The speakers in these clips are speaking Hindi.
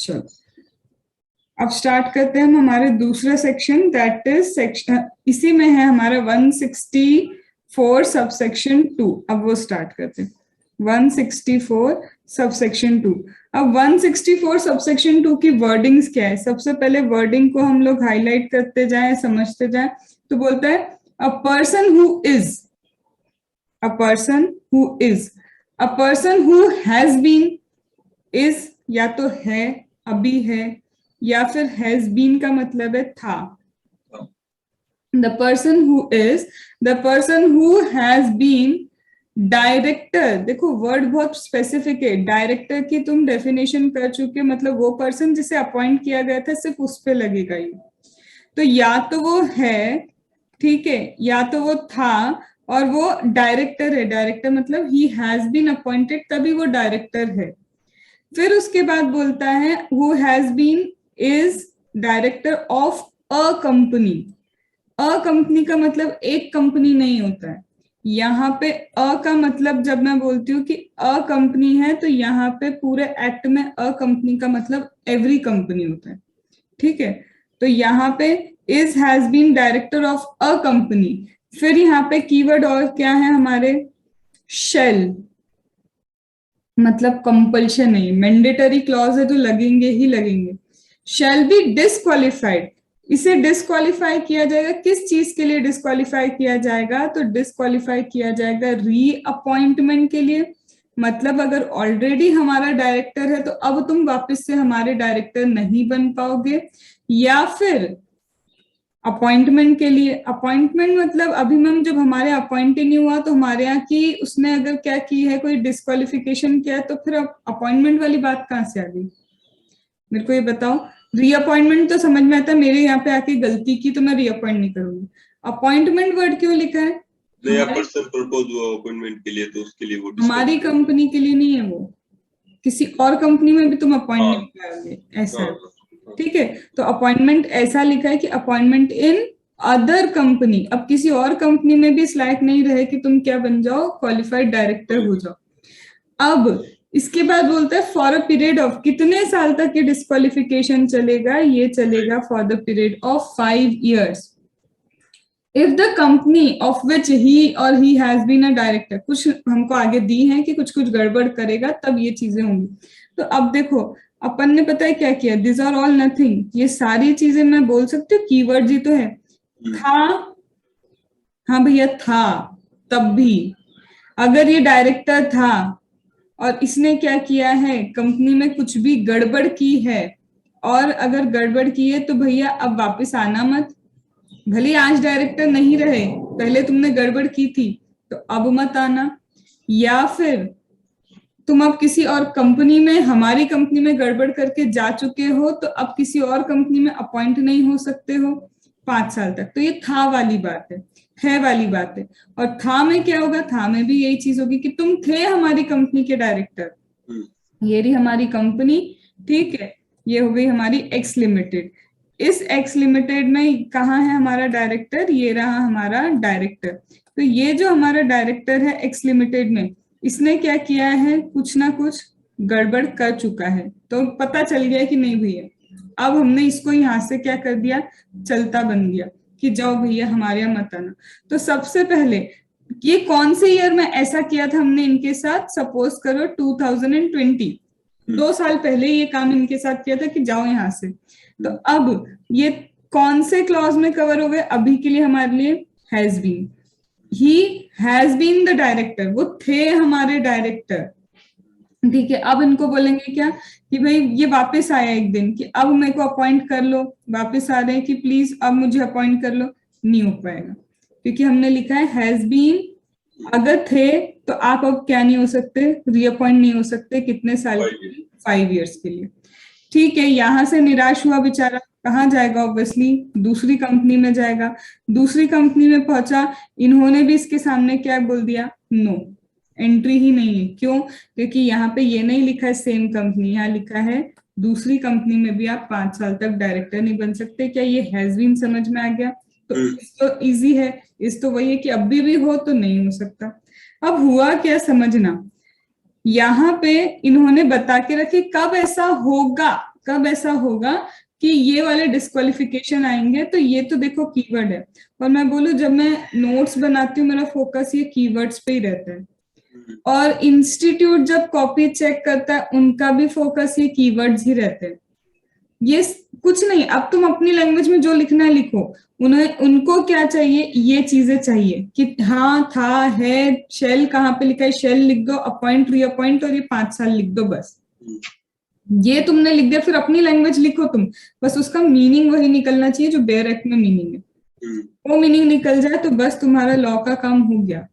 चलो अब स्टार्ट करते हैं हम हमारे दूसरा सेक्शन, दैट इज सेक्शन, इसी में है हमारा 164 सबसेक्शन 2। अब वो स्टार्ट करते हैं 164 सबसेक्शन 2। अब 164 सबसेक्शन 2 की वर्डिंग्स क्या है, सबसे पहले वर्डिंग को हम लोग हाईलाइट करते जाएं, समझते जाएं। तो बोलता है a person who is, a person who is, a person who has been, is या तो है, अभी है, या फिर हैज बीन का मतलब है था। The person who is, the person who has been director. देखो वर्ड बहुत स्पेसिफिक है, डायरेक्टर की तुम डेफिनेशन कर चुके, मतलब वो पर्सन जिसे अपॉइंट किया गया था सिर्फ उस पे लगेगा ये। तो या तो वो है, ठीक है, या तो वो था, और वो डायरेक्टर है। डायरेक्टर मतलब ही हैज बीन अपॉइंटेड, तभी वो डायरेक्टर है। फिर उसके बाद बोलता है who has been is director of a company. A company का मतलब एक कंपनी नहीं होता है। यहाँ पे अ का मतलब जब मैं बोलती हूँ कि अ कंपनी है, तो यहाँ पे पूरे एक्ट में अ कंपनी का मतलब एवरी कंपनी होता है, ठीक है। तो यहाँ पे is has been director of a company. फिर यहाँ पे कीवर्ड और क्या है हमारे, शेल, मतलब कंपल्शन नहीं, मैंडेटरी क्लॉज है तो लगेंगे ही लगेंगे। शैल बी डिसक्वालिफाइड, इसे डिसक्वालीफाई किया जाएगा, किस चीज के लिए डिसक्वालीफाई किया जाएगा, तो डिसक्वालीफाई किया जाएगा रीअपॉइंटमेंट के लिए। मतलब अगर ऑलरेडी हमारा डायरेक्टर है तो अब तुम वापस से हमारे डायरेक्टर नहीं बन पाओगे, या फिर अपॉइंटमेंट के लिए। अपॉइंटमेंट मतलब अभी मैम जब हमारे अपॉइंट ही नहीं हुआ तो हमारे यहाँ की उसने अगर क्या की है, कोई डिस्क्वालिफिकेशन किया, तो फिर अपॉइंटमेंट वाली बात कहाँ से आ गई, मेरे को ये बताओ। रीअपॉइंटमेंट तो समझ में आता है, मेरे यहाँ पे आके गलती की तो मैं रीअपॉइंट नहीं करूंगी। अपॉइंटमेंट वर्ड क्यों लिखा है, नया पर्सन प्रपोज हुआ अपॉइंटमेंट के लिए, तो उसके लिए वो हमारी कंपनी के लिए नहीं है, वो किसी और कंपनी में भी तुम अपॉइंट नहीं करोगे, ऐसा है, ठीक है। तो अपॉइंटमेंट ऐसा लिखा है कि अपॉइंटमेंट इन अदर कंपनी। अब किसी और कंपनी में भी इस लायक नहीं रहे कि तुम क्या बन जाओ, क्वालिफाइड डायरेक्टर हो जाओ। अब इसके बाद बोलता है फॉर अ पीरियड ऑफ, कितने साल तक ये डिस्क्वालिफिकेशन चलेगा, ये चलेगा for the period of 5 years। If the company of which he or he has been a director, कुछ हमको आगे दी है कि कुछ कुछ गड़बड़ करेगा तब ये चीजें होंगी। तो अब देखो अपन ने पता है क्या किया, दिस आर ऑल नथिंग, ये सारी चीजें मैं बोल सकती हूँ, कीवर्ड ही तो है। था, हाँ भैया था, तब भी अगर ये डायरेक्टर था और इसने क्या किया है, कंपनी में कुछ भी गड़बड़ की है, और अगर गड़बड़ की है तो भैया अब वापस आना मत, भले आज डायरेक्टर नहीं रहे, पहले तुमने गड़बड़ की थी तो अब मत आना। या फिर तुम अब किसी और कंपनी में, हमारी कंपनी में गड़बड़ करके जा चुके हो, तो अब किसी और कंपनी में अपॉइंट नहीं हो सकते हो 5 साल तक। तो ये था वाली बात है वाली बात है। और था में क्या होगा, था में भी यही चीज होगी कि तुम थे हमारी कंपनी के डायरेक्टर, ये रही हमारी कंपनी, ठीक है, ये हो गई हमारी एक्स लिमिटेड। इस एक्स लिमिटेड में कहाँ है हमारा डायरेक्टर, ये रहा हमारा डायरेक्टर। तो ये जो हमारा डायरेक्टर है एक्स लिमिटेड में, इसने क्या किया है, कुछ ना कुछ गड़बड़ कर चुका है, तो पता चल गया कि नहीं भैया, अब हमने इसको यहाँ से क्या कर दिया, चलता बन गया कि जाओ भैया हमारे यहाँ मत आना। तो सबसे पहले ये कौन से ईयर में ऐसा किया था हमने इनके साथ, सपोज करो 2020, 2 साल पहले ये काम इनके साथ किया था कि जाओ यहाँ से। तो अब ये कौन से क्लॉज में कवर हो गए, अभी के लिए हमारे लिए has been, he has been the director, वो थे हमारे डायरेक्टर, ठीक है। अब इनको बोलेंगे क्या कि भाई ये वापस आया एक दिन कि अब मेरे को अपॉइंट कर लो, वापस आ रहे हैं कि प्लीज अब मुझे अपॉइंट कर लो, नहीं हो पाएगा क्योंकि हमने लिखा है हैज बीन। अगर थे तो आप अब क्या नहीं हो सकते, रीअपॉइंट नहीं हो सकते, कितने साल के लिए, 5 years के लिए, ठीक है। यहां से निराश हुआ बेचारा, कहाँ जाएगा, ऑब्वियसली दूसरी कंपनी में जाएगा। दूसरी कंपनी में पहुंचा, इन्होंने भी इसके सामने क्या बोल दिया, नो, एंट्री ही नहीं है। क्यों, क्योंकि यहाँ पे ये नहीं लिखा है सेम कंपनी, यहाँ लिखा है दूसरी कंपनी में भी आप 5 साल तक डायरेक्टर नहीं बन सकते। क्या ये हैज बीन समझ में आ गया, तो इजी है, इस तो वही है कि अभी भी हो तो नहीं हो सकता। अब हुआ क्या समझना, यहाँ पे इन्होंने बता के रखे कब ऐसा होगा, कब ऐसा होगा कि ये वाले डिस्क्वालिफिकेशन आएंगे, तो ये तो देखो कीवर्ड है, और मैं बोलूं जब मैं नोट्स बनाती हूँ मेरा फोकस ये कीवर्ड्स पे ही रहता है, और इंस्टीट्यूट जब कॉपी चेक करता है उनका भी फोकस ये कीवर्ड्स ही रहते हैं। ये कुछ नहीं, अब तुम अपनी लैंग्वेज में जो लिखना है लिखो, उन्हें उनको क्या चाहिए, ये चीजें चाहिए कि हाँ था है, शेल कहाँ पे लिखा है शेल लिख दो, अपॉइंट रीअपॉइंट और ये 5 साल लिख दो, बस ये तुमने लिख दिया, फिर अपनी लैंग्वेज लिखो तुम, बस उसका मीनिंग वही निकलना चाहिए जो बेयर एक्ट में मीनिंग है, वो मीनिंग निकल जाए तो बस तुम्हारा लॉ का काम हो गया।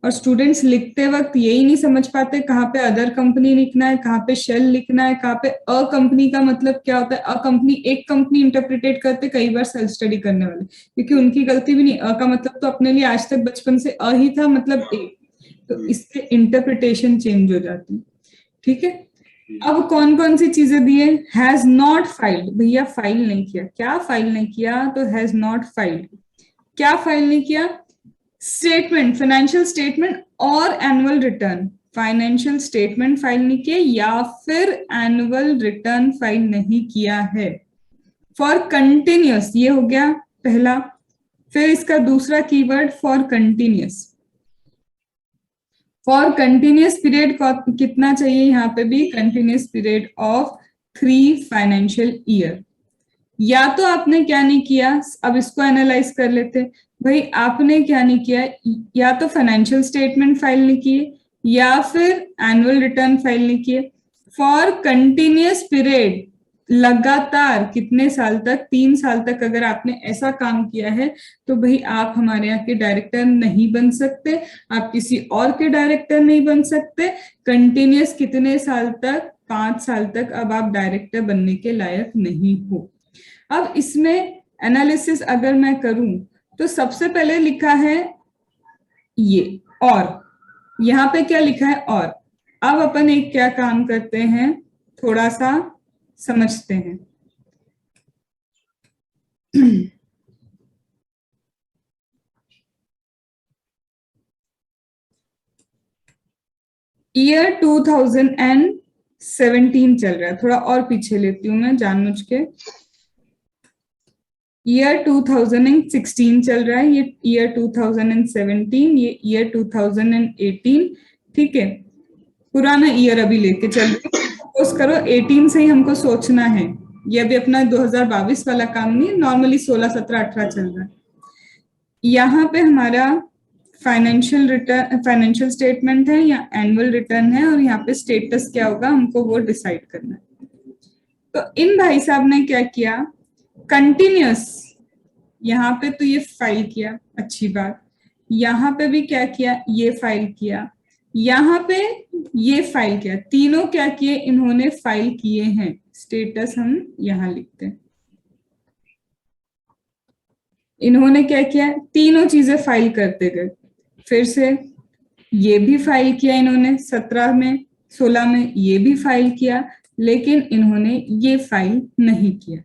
और स्टूडेंट्स लिखते वक्त यही नहीं समझ पाते कहाँ पे अदर कंपनी लिखना है, कहाँ पे शेल लिखना है, कहाँ पे अ कंपनी का मतलब क्या होता है, अ कंपनी एक कंपनी इंटरप्रिटेट करते कई बार सेल्फ स्टडी करने वाले, क्योंकि उनकी गलती भी नहीं, अ का मतलब तो अपने लिए आज तक बचपन से अ ही था, मतलब ए, तो इससे इंटरप्रिटेशन चेंज हो जाती है। ठीक है, अब कौन कौन सी चीजें दी है, हैज नॉट फाइल्ड, भैया फाइल नहीं किया, क्या फाइल नहीं किया, तो हैज नॉट फाइल्ड, क्या फाइल नहीं किया, स्टेटमेंट, फाइनेंशियल स्टेटमेंट और annual return, financial statement file नहीं किया या फिर एनुअल रिटर्न फाइल नहीं किया है। फॉर कंटिन्यूअस, ये हो गया पहला, फिर इसका दूसरा keyword for continuous, for continuous period कितना चाहिए, यहाँ पे भी continuous period of 3 financial year. या तो आपने क्या नहीं किया, अब इसको एनालाइज कर लेते, भाई आपने क्या नहीं किया, या तो फाइनेंशियल स्टेटमेंट फाइल नहीं किए या फिर एनुअल रिटर्न फाइल नहीं किए। फॉर कंटिन्यूअस पीरियड, लगातार कितने साल तक, 3 साल तक अगर आपने ऐसा काम किया है तो भाई आप हमारे यहाँ के डायरेक्टर नहीं बन सकते, आप किसी और के डायरेक्टर नहीं बन सकते। कंटिन्यूअस कितने साल तक, 5 साल तक अब आप डायरेक्टर बनने के लायक नहीं हो। अब इसमें एनालिसिस अगर मैं करूं तो सबसे पहले लिखा है ये, और यहाँ पे क्या लिखा है, और अब अपन एक क्या काम करते हैं, थोड़ा सा समझते हैं। ईयर 2017 चल रहा है, थोड़ा और पीछे लेती हूं मैं जानबूझ के, ईयर 2016 चल रहा है, ये ईयर 2017, ये ईयर 2018, ठीक है, पुराना ईयर अभी लेके चल रही हूँ, सपोज करो 18 से ही हमको सोचना है, ये अभी अपना 2022 वाला काम नहीं, नॉर्मली 16, 17, 18 चल रहा है। यहाँ पे हमारा फाइनेंशियल रिटर्न, फाइनेंशियल स्टेटमेंट है या एनुअल रिटर्न है, और यहाँ पे स्टेटस क्या होगा हमको वो डिसाइड करना है। तो इन भाई साहब ने क्या किया, कंटिन्यूअस, यहाँ पे तो ये फाइल किया, अच्छी बात, यहाँ पे भी क्या किया, ये फाइल किया, यहाँ पे ये फाइल किया, तीनों क्या किए, इन्होंने फाइल किए हैं, स्टेटस हम यहाँ लिखते हैं। इन्होंने क्या किया, तीनों चीजें फाइल करते गए, फिर से ये भी फाइल किया इन्होंने 17 में, 16 में ये भी फाइल किया, लेकिन इन्होंने ये फाइल नहीं किया।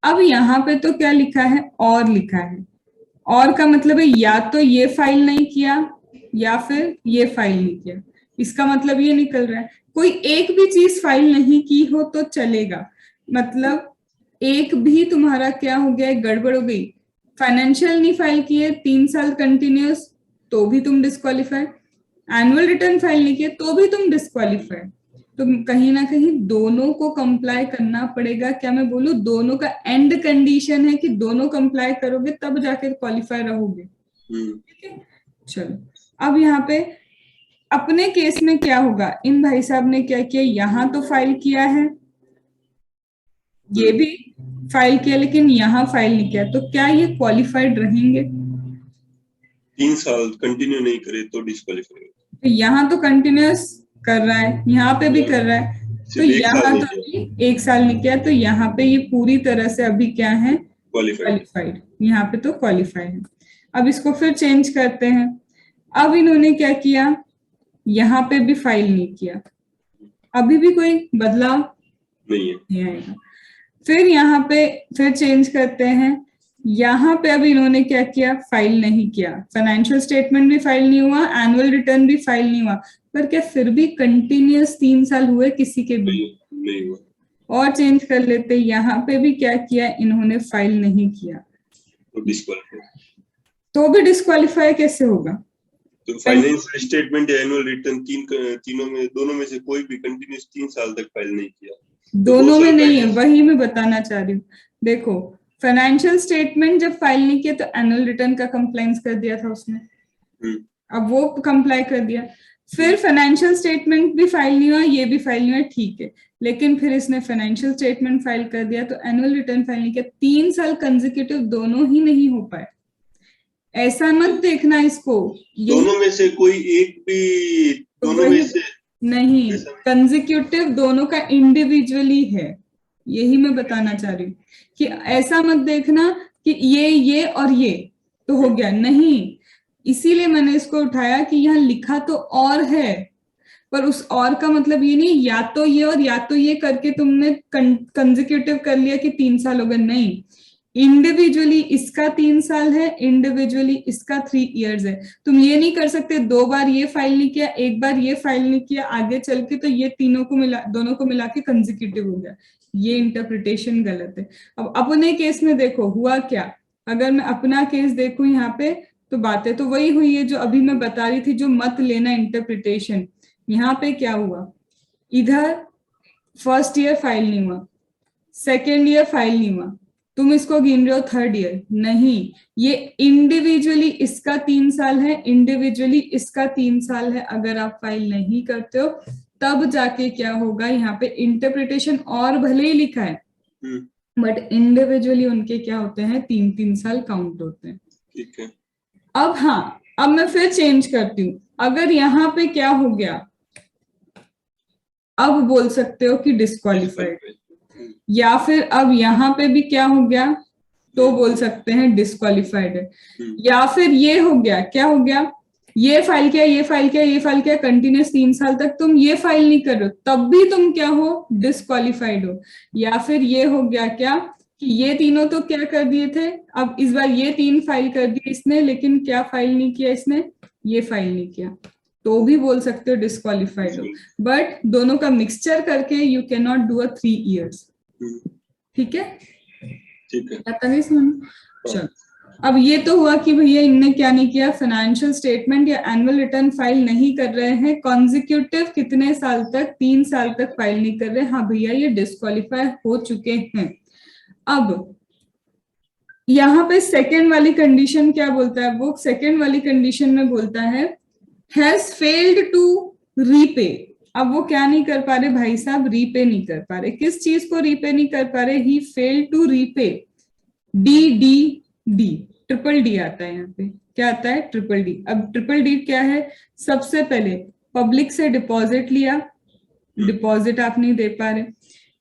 अब यहाँ पे तो क्या लिखा है, और लिखा है, और का मतलब है या तो ये फाइल नहीं किया या फिर ये फाइल नहीं किया, इसका मतलब ये निकल रहा है कोई एक भी चीज फाइल नहीं की हो तो चलेगा, मतलब एक भी तुम्हारा क्या हो गया, गड़बड़ हो गई, फाइनेंशियल नहीं फाइल किए 3 साल कंटिन्यूअस तो भी तुम डिस्क्वालीफाई, एनुअल रिटर्न फाइल नहीं किए तो भी तुम डिस्क्वालीफाई, तो कहीं ना कहीं दोनों को कंप्लाई करना पड़ेगा। क्या मैं बोलूं, दोनों का एंड कंडीशन है कि दोनों कंप्लाई करोगे तब जाके क्वालिफाई रहोगे। ठीक है, चलो अब यहाँ पे अपने केस में क्या होगा, इन भाई साहब ने क्या किया, यहाँ तो फाइल किया है, ये भी फाइल किया, लेकिन यहाँ फाइल नहीं किया, तो क्या ये क्वालिफाइड रहेंगे? 3 साल कंटिन्यू नहीं करे तो डिस्क्वालीफाई, तो यहाँ तो कंटिन्यूअस कर रहा है, यहाँ पे भी कर रहा है, तो यहाँ तो अभी 1 साल नहीं किया, तो यहाँ पे ये पूरी तरह से अभी क्या है, क्वालिफाइड, यहाँ पे तो क्वालिफाइड है। अब इसको फिर चेंज करते हैं, अब इन्होंने क्या किया, यहाँ पे भी फाइल नहीं किया, अभी भी कोई बदलाव नहीं आएगा। फिर यहाँ पे फिर चेंज करते हैं, यहाँ पे अब इन्होंने क्या किया, फाइल नहीं किया, फाइनेंशियल स्टेटमेंट भी फाइल नहीं हुआ, एनुअल रिटर्न भी फाइल नहीं हुआ, पर क्या फिर भी कंटिन्यूअस 3 साल हुए किसी के भी? नहीं हुआ। और चेंज कर लेते, यहाँ पे भी क्या किया इन्होंने, फाइल नहीं किया, तो डिस्क्वालीफाई। तो भी डिस्क्वालीफाई कैसे होगा? तो फाइनेंशियल स्टेटमेंट या एनुअल रिटर्न तीनों में, दोनों में से कोई भी कंटिन्यूस 3 साल तक फाइल नहीं किया, दोनों में नहीं है, वही मैं बताना चाह रही हूँ। देखो, फाइनेंशियल स्टेटमेंट जब फाइल नहीं किया तो एनुअल रिटर्न का कंप्लाइंस कर दिया था उसने, अब वो कंप्लाई कर दिया। फिर फाइनेंशियल स्टेटमेंट भी फाइल नहीं हुआ, ये भी फाइल नहीं हुआ, ठीक है, लेकिन फिर इसने फाइनेंशियल स्टेटमेंट फाइल कर दिया तो एनुअल रिटर्न फाइल नहीं किया, 3 साल कंसेक्यूटिव दोनों ही नहीं हो पाए। ऐसा मत देखना इसको, दोनों में से कोई एक भी, दोनों में से नहीं, कंसेक्यूटिव दोनों का इंडिविजुअली है, यही मैं बताना चाह रही हूँ कि ऐसा मत देखना कि ये और ये तो हो गया, नहीं, इसीलिए मैंने इसको उठाया कि यहाँ लिखा तो और है, पर उस और का मतलब ये नहीं या तो ये और या तो ये करके तुमने कंसेक्यूटिव कर लिया कि 3 साल हो गए, नहीं, इंडिविजुअली इसका 3 साल है, इंडिविजुअली इसका 3 इयर्स है। तुम ये नहीं कर सकते 2 बार ये फाइल नहीं किया, 1 बार ये फाइल नहीं किया, आगे चल के तो ये तीनों को मिला, दोनों को मिला के कंसेक्यूटिव हो गया, ये इंटरप्रिटेशन गलत है। अब अपने केस में देखो हुआ क्या, अगर मैं अपना केस देखूं यहाँ पे, तो बातें तो वही हुई है जो अभी मैं बता रही थी, जो मत लेना इंटरप्रिटेशन। यहाँ पे क्या हुआ, इधर फर्स्ट ईयर फाइल नहीं हुआ, सेकेंड ईयर फाइल नहीं हुआ, तुम इसको गिन रहे हो थर्ड ईयर, नहीं, ये इंडिविजुअली इसका 3 साल है, इंडिविजुअली इसका 3 साल है, अगर आप फाइल नहीं करते हो तब जाके क्या होगा, यहाँ पे इंटरप्रिटेशन और भले ही लिखा है बट इंडिविजुअली उनके क्या होते हैं, 3-3 साल काउंट होते हैं। ठीक है। अब हाँ, अब मैं फिर चेंज करती हूँ, अगर यहाँ पे क्या हो गया, अब बोल सकते हो कि डिस्क्वालिफाइड, या फिर अब यहाँ पे भी क्या हो गया तो बोल सकते हैं डिस्क्वालिफाइड है, या फिर ये हो गया, क्या हो गया, ये फाइल किया, ये फाइल किया, ये फाइल किया, कंटिन्यूस 3 साल तक तुम ये फाइल नहीं कर रहे हो, तब भी तुम क्या हो, डिस्क्वालिफाइड हो। या फिर ये हो गया क्या कि ये तीनों तो क्या कर दिए थे, अब इस बार ये 3 फाइल कर दिए इसने, लेकिन क्या फाइल नहीं किया इसने, ये फाइल नहीं किया, तो भी बोल सकते हो डिस्क्वालिफाइड हो। बट दोनों का मिक्सचर करके you can not do a 3 years. ठीक है, ठीक है, आता नहीं समझ। चलो, अब ये तो हुआ कि भैया इनने क्या नहीं किया, फाइनेंशियल स्टेटमेंट या एनुअल रिटर्न फाइल नहीं कर रहे हैं, कॉन्जिक्यूटिव कितने साल तक, 3 साल तक फाइल नहीं कर रहे, हाँ भैया ये डिस्क्वालीफाई हो चुके हैं। अब यहाँ पे सेकेंड वाली कंडीशन क्या बोलता है, वो सेकेंड वाली कंडीशन में बोलता है हैज फेल्ड टू रीपे। अब वो क्या नहीं कर पा रहे भाई साहब, रीपे नहीं कर पा रहे, किस चीज को रीपे नहीं कर पा रहे, he failed to repay D, triple D आता है यहाँ पे, क्या आता है, ट्रिपल डी। अब ट्रिपल डी क्या है, सबसे पहले पब्लिक से डिपॉजिट लिया, डिपॉजिट आप नहीं दे पा रहे,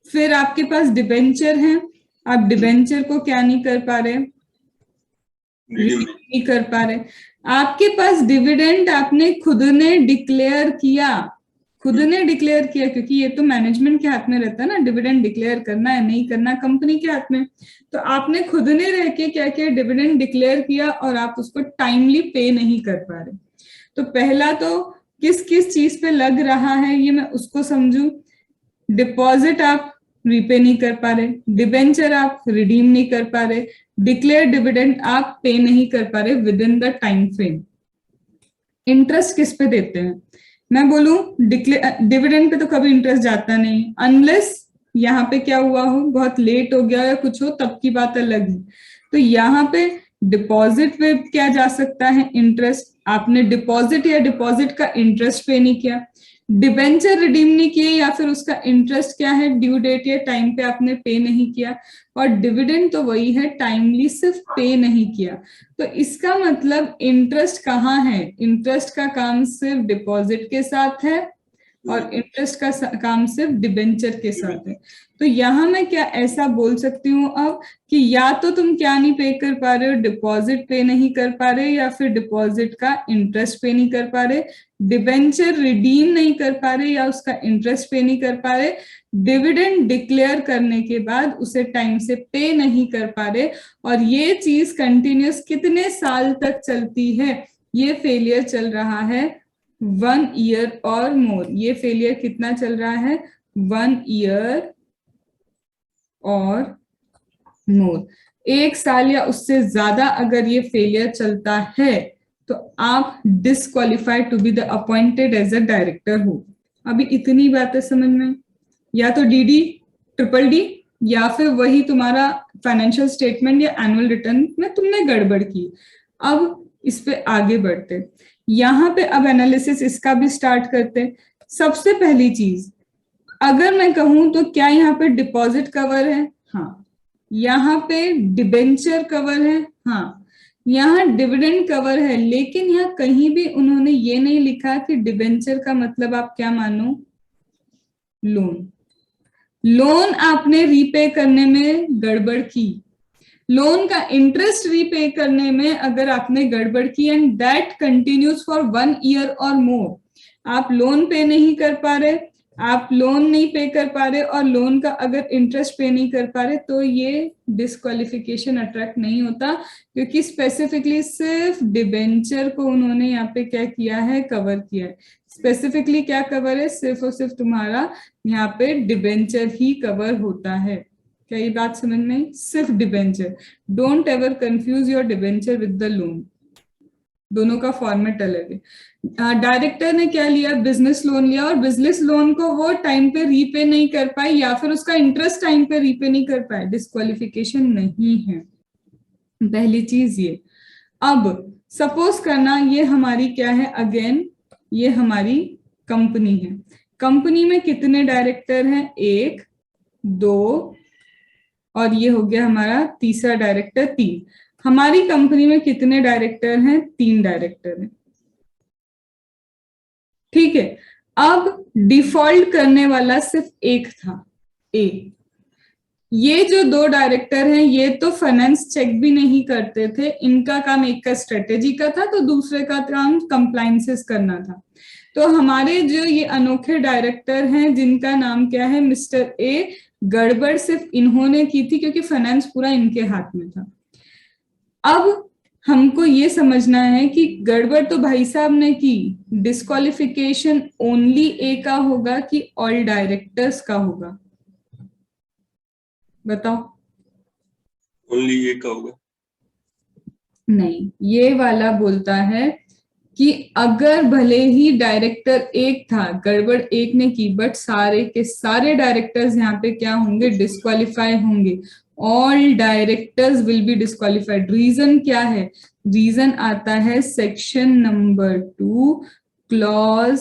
फिर आपके पास डिबेंचर है, आप डिबेंचर को क्या नहीं कर पा रहे, नहीं कर पा रहे, आपके पास डिविडेंड आपने खुद ने डिक्लेयर किया, खुद ने डिक्लेयर किया, क्योंकि ये तो मैनेजमेंट के हाथ में रहता है ना, डिविडेंड डिक्लेयर करना है नहीं करना कंपनी के हाथ में, तो आपने खुद ने रह के क्या किया, डिविडेंड डिक्लेयर किया और आप उसको टाइमली पे नहीं कर पा रहे। तो पहला तो किस किस चीज पे लग रहा है ये मैं उसको समझू, डिपॉजिट आप रीपे नहीं कर पा रहे, डिबेंचर आप रिडीम नहीं कर पा रहे, डिक्लेयर डिविडेंड आप पे नहीं कर पा रहे with in the time frame. Interest किस पे देते हैं, मैं बोलूं डिविडेंड पे तो कभी इंटरेस्ट जाता नहीं, अनलेस यहाँ पे क्या हुआ हो, बहुत लेट हो गया या कुछ हो, तब की बात अलग है। तो यहाँ पे डिपॉजिट पे क्या जा सकता है, इंटरेस्ट, आपने डिपॉजिट या डिपॉजिट का इंटरेस्ट पे नहीं किया, डिबेंचर रिडीम नहीं किए, या फिर उसका इंटरेस्ट क्या है, ड्यू डेट या टाइम पे आपने पे नहीं किया, और डिविडेंड तो वही है, टाइमली सिर्फ पे नहीं किया। तो इसका मतलब इंटरेस्ट कहाँ है, इंटरेस्ट का काम सिर्फ डिपॉजिट के साथ है और इंटरेस्ट का काम सिर्फ डिबेंचर के साथ है। तो यहाँ मैं क्या ऐसा बोल सकती हूँ अब कि या तो तुम क्या नहीं पे कर पा रहे हो, डिपॉजिट पे नहीं कर पा रहे, या फिर डिपॉजिट का इंटरेस्ट पे नहीं कर पा रहे, डिबेंचर रिडीम नहीं कर पा रहे या उसका इंटरेस्ट पे नहीं कर पा रहे, डिविडेंड डिक्लेयर करने के बाद उसे टाइम से पे नहीं कर पा रहे, और ये चीज कंटिन्यूस कितने साल तक चलती है, ये फेलियर चल रहा है 1 ईयर और मोर। ये फेलियर कितना चल रहा है, 1 ईयर और मोर, 1 साल या उससे ज्यादा अगर ये फेलियर चलता है तो आप disqualified to be the appointed as a director हो। अभी इतनी बातें समझ में, या तो डीडी, ट्रिपल डी, या फिर वही तुम्हारा फाइनेंशियल स्टेटमेंट या एनुअल रिटर्न में तुमने गड़बड़ की। अब इस पे आगे बढ़ते, यहाँ पे अब एनालिसिस इसका भी स्टार्ट करते। सबसे पहली चीज, अगर मैं कहूं तो क्या यहाँ पे डिपॉजिट कवर है? हाँ। यहाँ पे डिबेंचर कवर है? हाँ। यहाँ डिविडेंड कवर है, लेकिन यहाँ कहीं भी उन्होंने ये नहीं लिखा कि डिबेंचर का मतलब आप क्या मानो, लोन। लोन आपने रीपे करने में गड़बड़ की, लोन का इंटरेस्ट रीपे करने में अगर आपने गड़बड़ की and that continues for 1 year और मोर, आप लोन पे नहीं कर पा रहे, आप लोन नहीं पे कर पा रहे और लोन का अगर इंटरेस्ट पे नहीं कर पा रहे, तो ये डिस्क्वालिफिकेशन अट्रैक्ट नहीं होता, क्योंकि स्पेसिफिकली सिर्फ डिबेंचर को उन्होंने यहाँ पे क्या किया है, कवर किया है। स्पेसिफिकली क्या कवर है? सिर्फ और सिर्फ तुम्हारा यहाँ पे डिबेंचर ही कवर होता है। क्या ये बात समझ में आई? सिर्फ debenture, don't ever confuse your debenture with the loan, दोनों का फॉर्मेट अलग है। डायरेक्टर ने क्या लिया? बिजनेस लोन लिया, और बिजनेस लोन को वो टाइम पे रीपे नहीं कर पाए या फिर उसका इंटरेस्ट टाइम पे रीपे नहीं कर पाए, डिस्क्वालिफिकेशन नहीं है। पहली चीज ये। अब सपोज करना ये हमारी क्या है, अगेन ये हमारी कंपनी है। कंपनी में कितने डायरेक्टर हैं? 1, 2 और ये हो गया हमारा तीसरा डायरेक्टर 3। हमारी कंपनी में कितने डायरेक्टर हैं? 3 डायरेक्टर हैं। ठीक है। अब डिफॉल्ट करने वाला सिर्फ एक था, ए। ये जो 2 डायरेक्टर हैं ये तो फाइनेंस चेक भी नहीं करते थे, इनका काम एक का स्ट्रेटेजी का था तो दूसरे का काम कंप्लायंसेस करना था। तो हमारे जो ये अनोखे डायरेक्टर हैं जिनका नाम क्या है, मिस्टर ए, गड़बड़ सिर्फ इन्होंने की थी क्योंकि फाइनेंस पूरा इनके हाथ में था। अब हमको ये समझना है कि गड़बड़ तो भाई साहब ने की, डिस्क्वालिफिकेशन ओनली ए का होगा कि ऑल डायरेक्टर्स का होगा? बताओ। ओनली ए का होगा। नहीं, ये वाला बोलता है कि अगर भले ही डायरेक्टर एक था, गड़बड़ एक ने की, बट सारे के सारे डायरेक्टर्स यहाँ पे क्या होंगे, डिस्क्वालीफाई होंगे। All directors will be disqualified. Reason क्या है? रीजन आता है section number 2 clause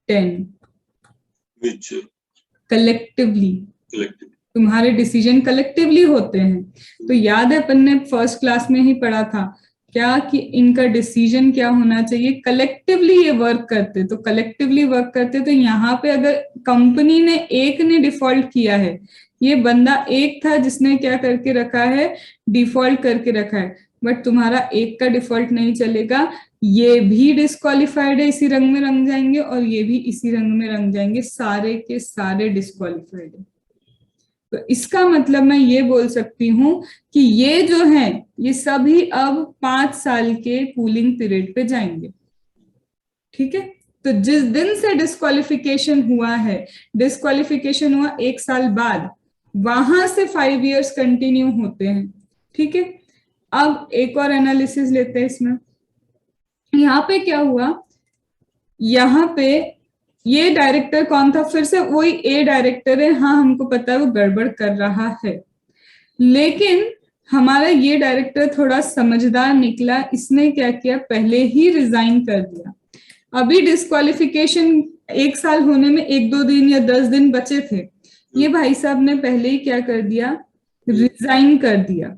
10, which collectively. Collective तुम्हारे डिसीजन कलेक्टिवली होते हैं। तो याद है अपन ने फर्स्ट क्लास में ही पढ़ा था क्या कि इनका डिसीजन क्या होना चाहिए, कलेक्टिवली ये वर्क करते। तो कलेक्टिवली वर्क करते तो यहाँ पे अगर कंपनी ने एक ने डिफॉल्ट किया है, ये बंदा एक था जिसने क्या करके रखा है, डिफॉल्ट करके रखा है, बट तुम्हारा एक का डिफॉल्ट नहीं चलेगा, ये भी डिस्क्वालिफाइड है, इसी रंग में रंग जाएंगे और ये भी इसी रंग में रंग जाएंगे, सारे के सारे डिस्क्वालिफाइड है। तो इसका मतलब मैं ये बोल सकती हूं कि ये जो है ये सभी अब 5 साल के कूलिंग पीरियड पे जाएंगे। ठीक है। तो जिस दिन से डिस्क्वालिफिकेशन हुआ है, डिस्क्वालिफिकेशन हुआ 1 साल बाद, वहां से 5 इयर्स कंटिन्यू होते हैं। ठीक है। अब एक और एनालिसिस लेते हैं इसमें। यहाँ पे क्या हुआ, यहाँ पे ये डायरेक्टर कौन था? फिर से वही ए डायरेक्टर है। हाँ, हमको पता है वो गड़बड़ कर रहा है, लेकिन हमारा ये डायरेक्टर थोड़ा समझदार निकला। इसने क्या किया, पहले ही रिजाइन कर दिया। अभी डिस्क्वालिफिकेशन 1 साल होने में 1-2 दिन या 10 दिन बचे थे, ये भाई साहब ने पहले ही क्या कर दिया, रिजाइन कर दिया।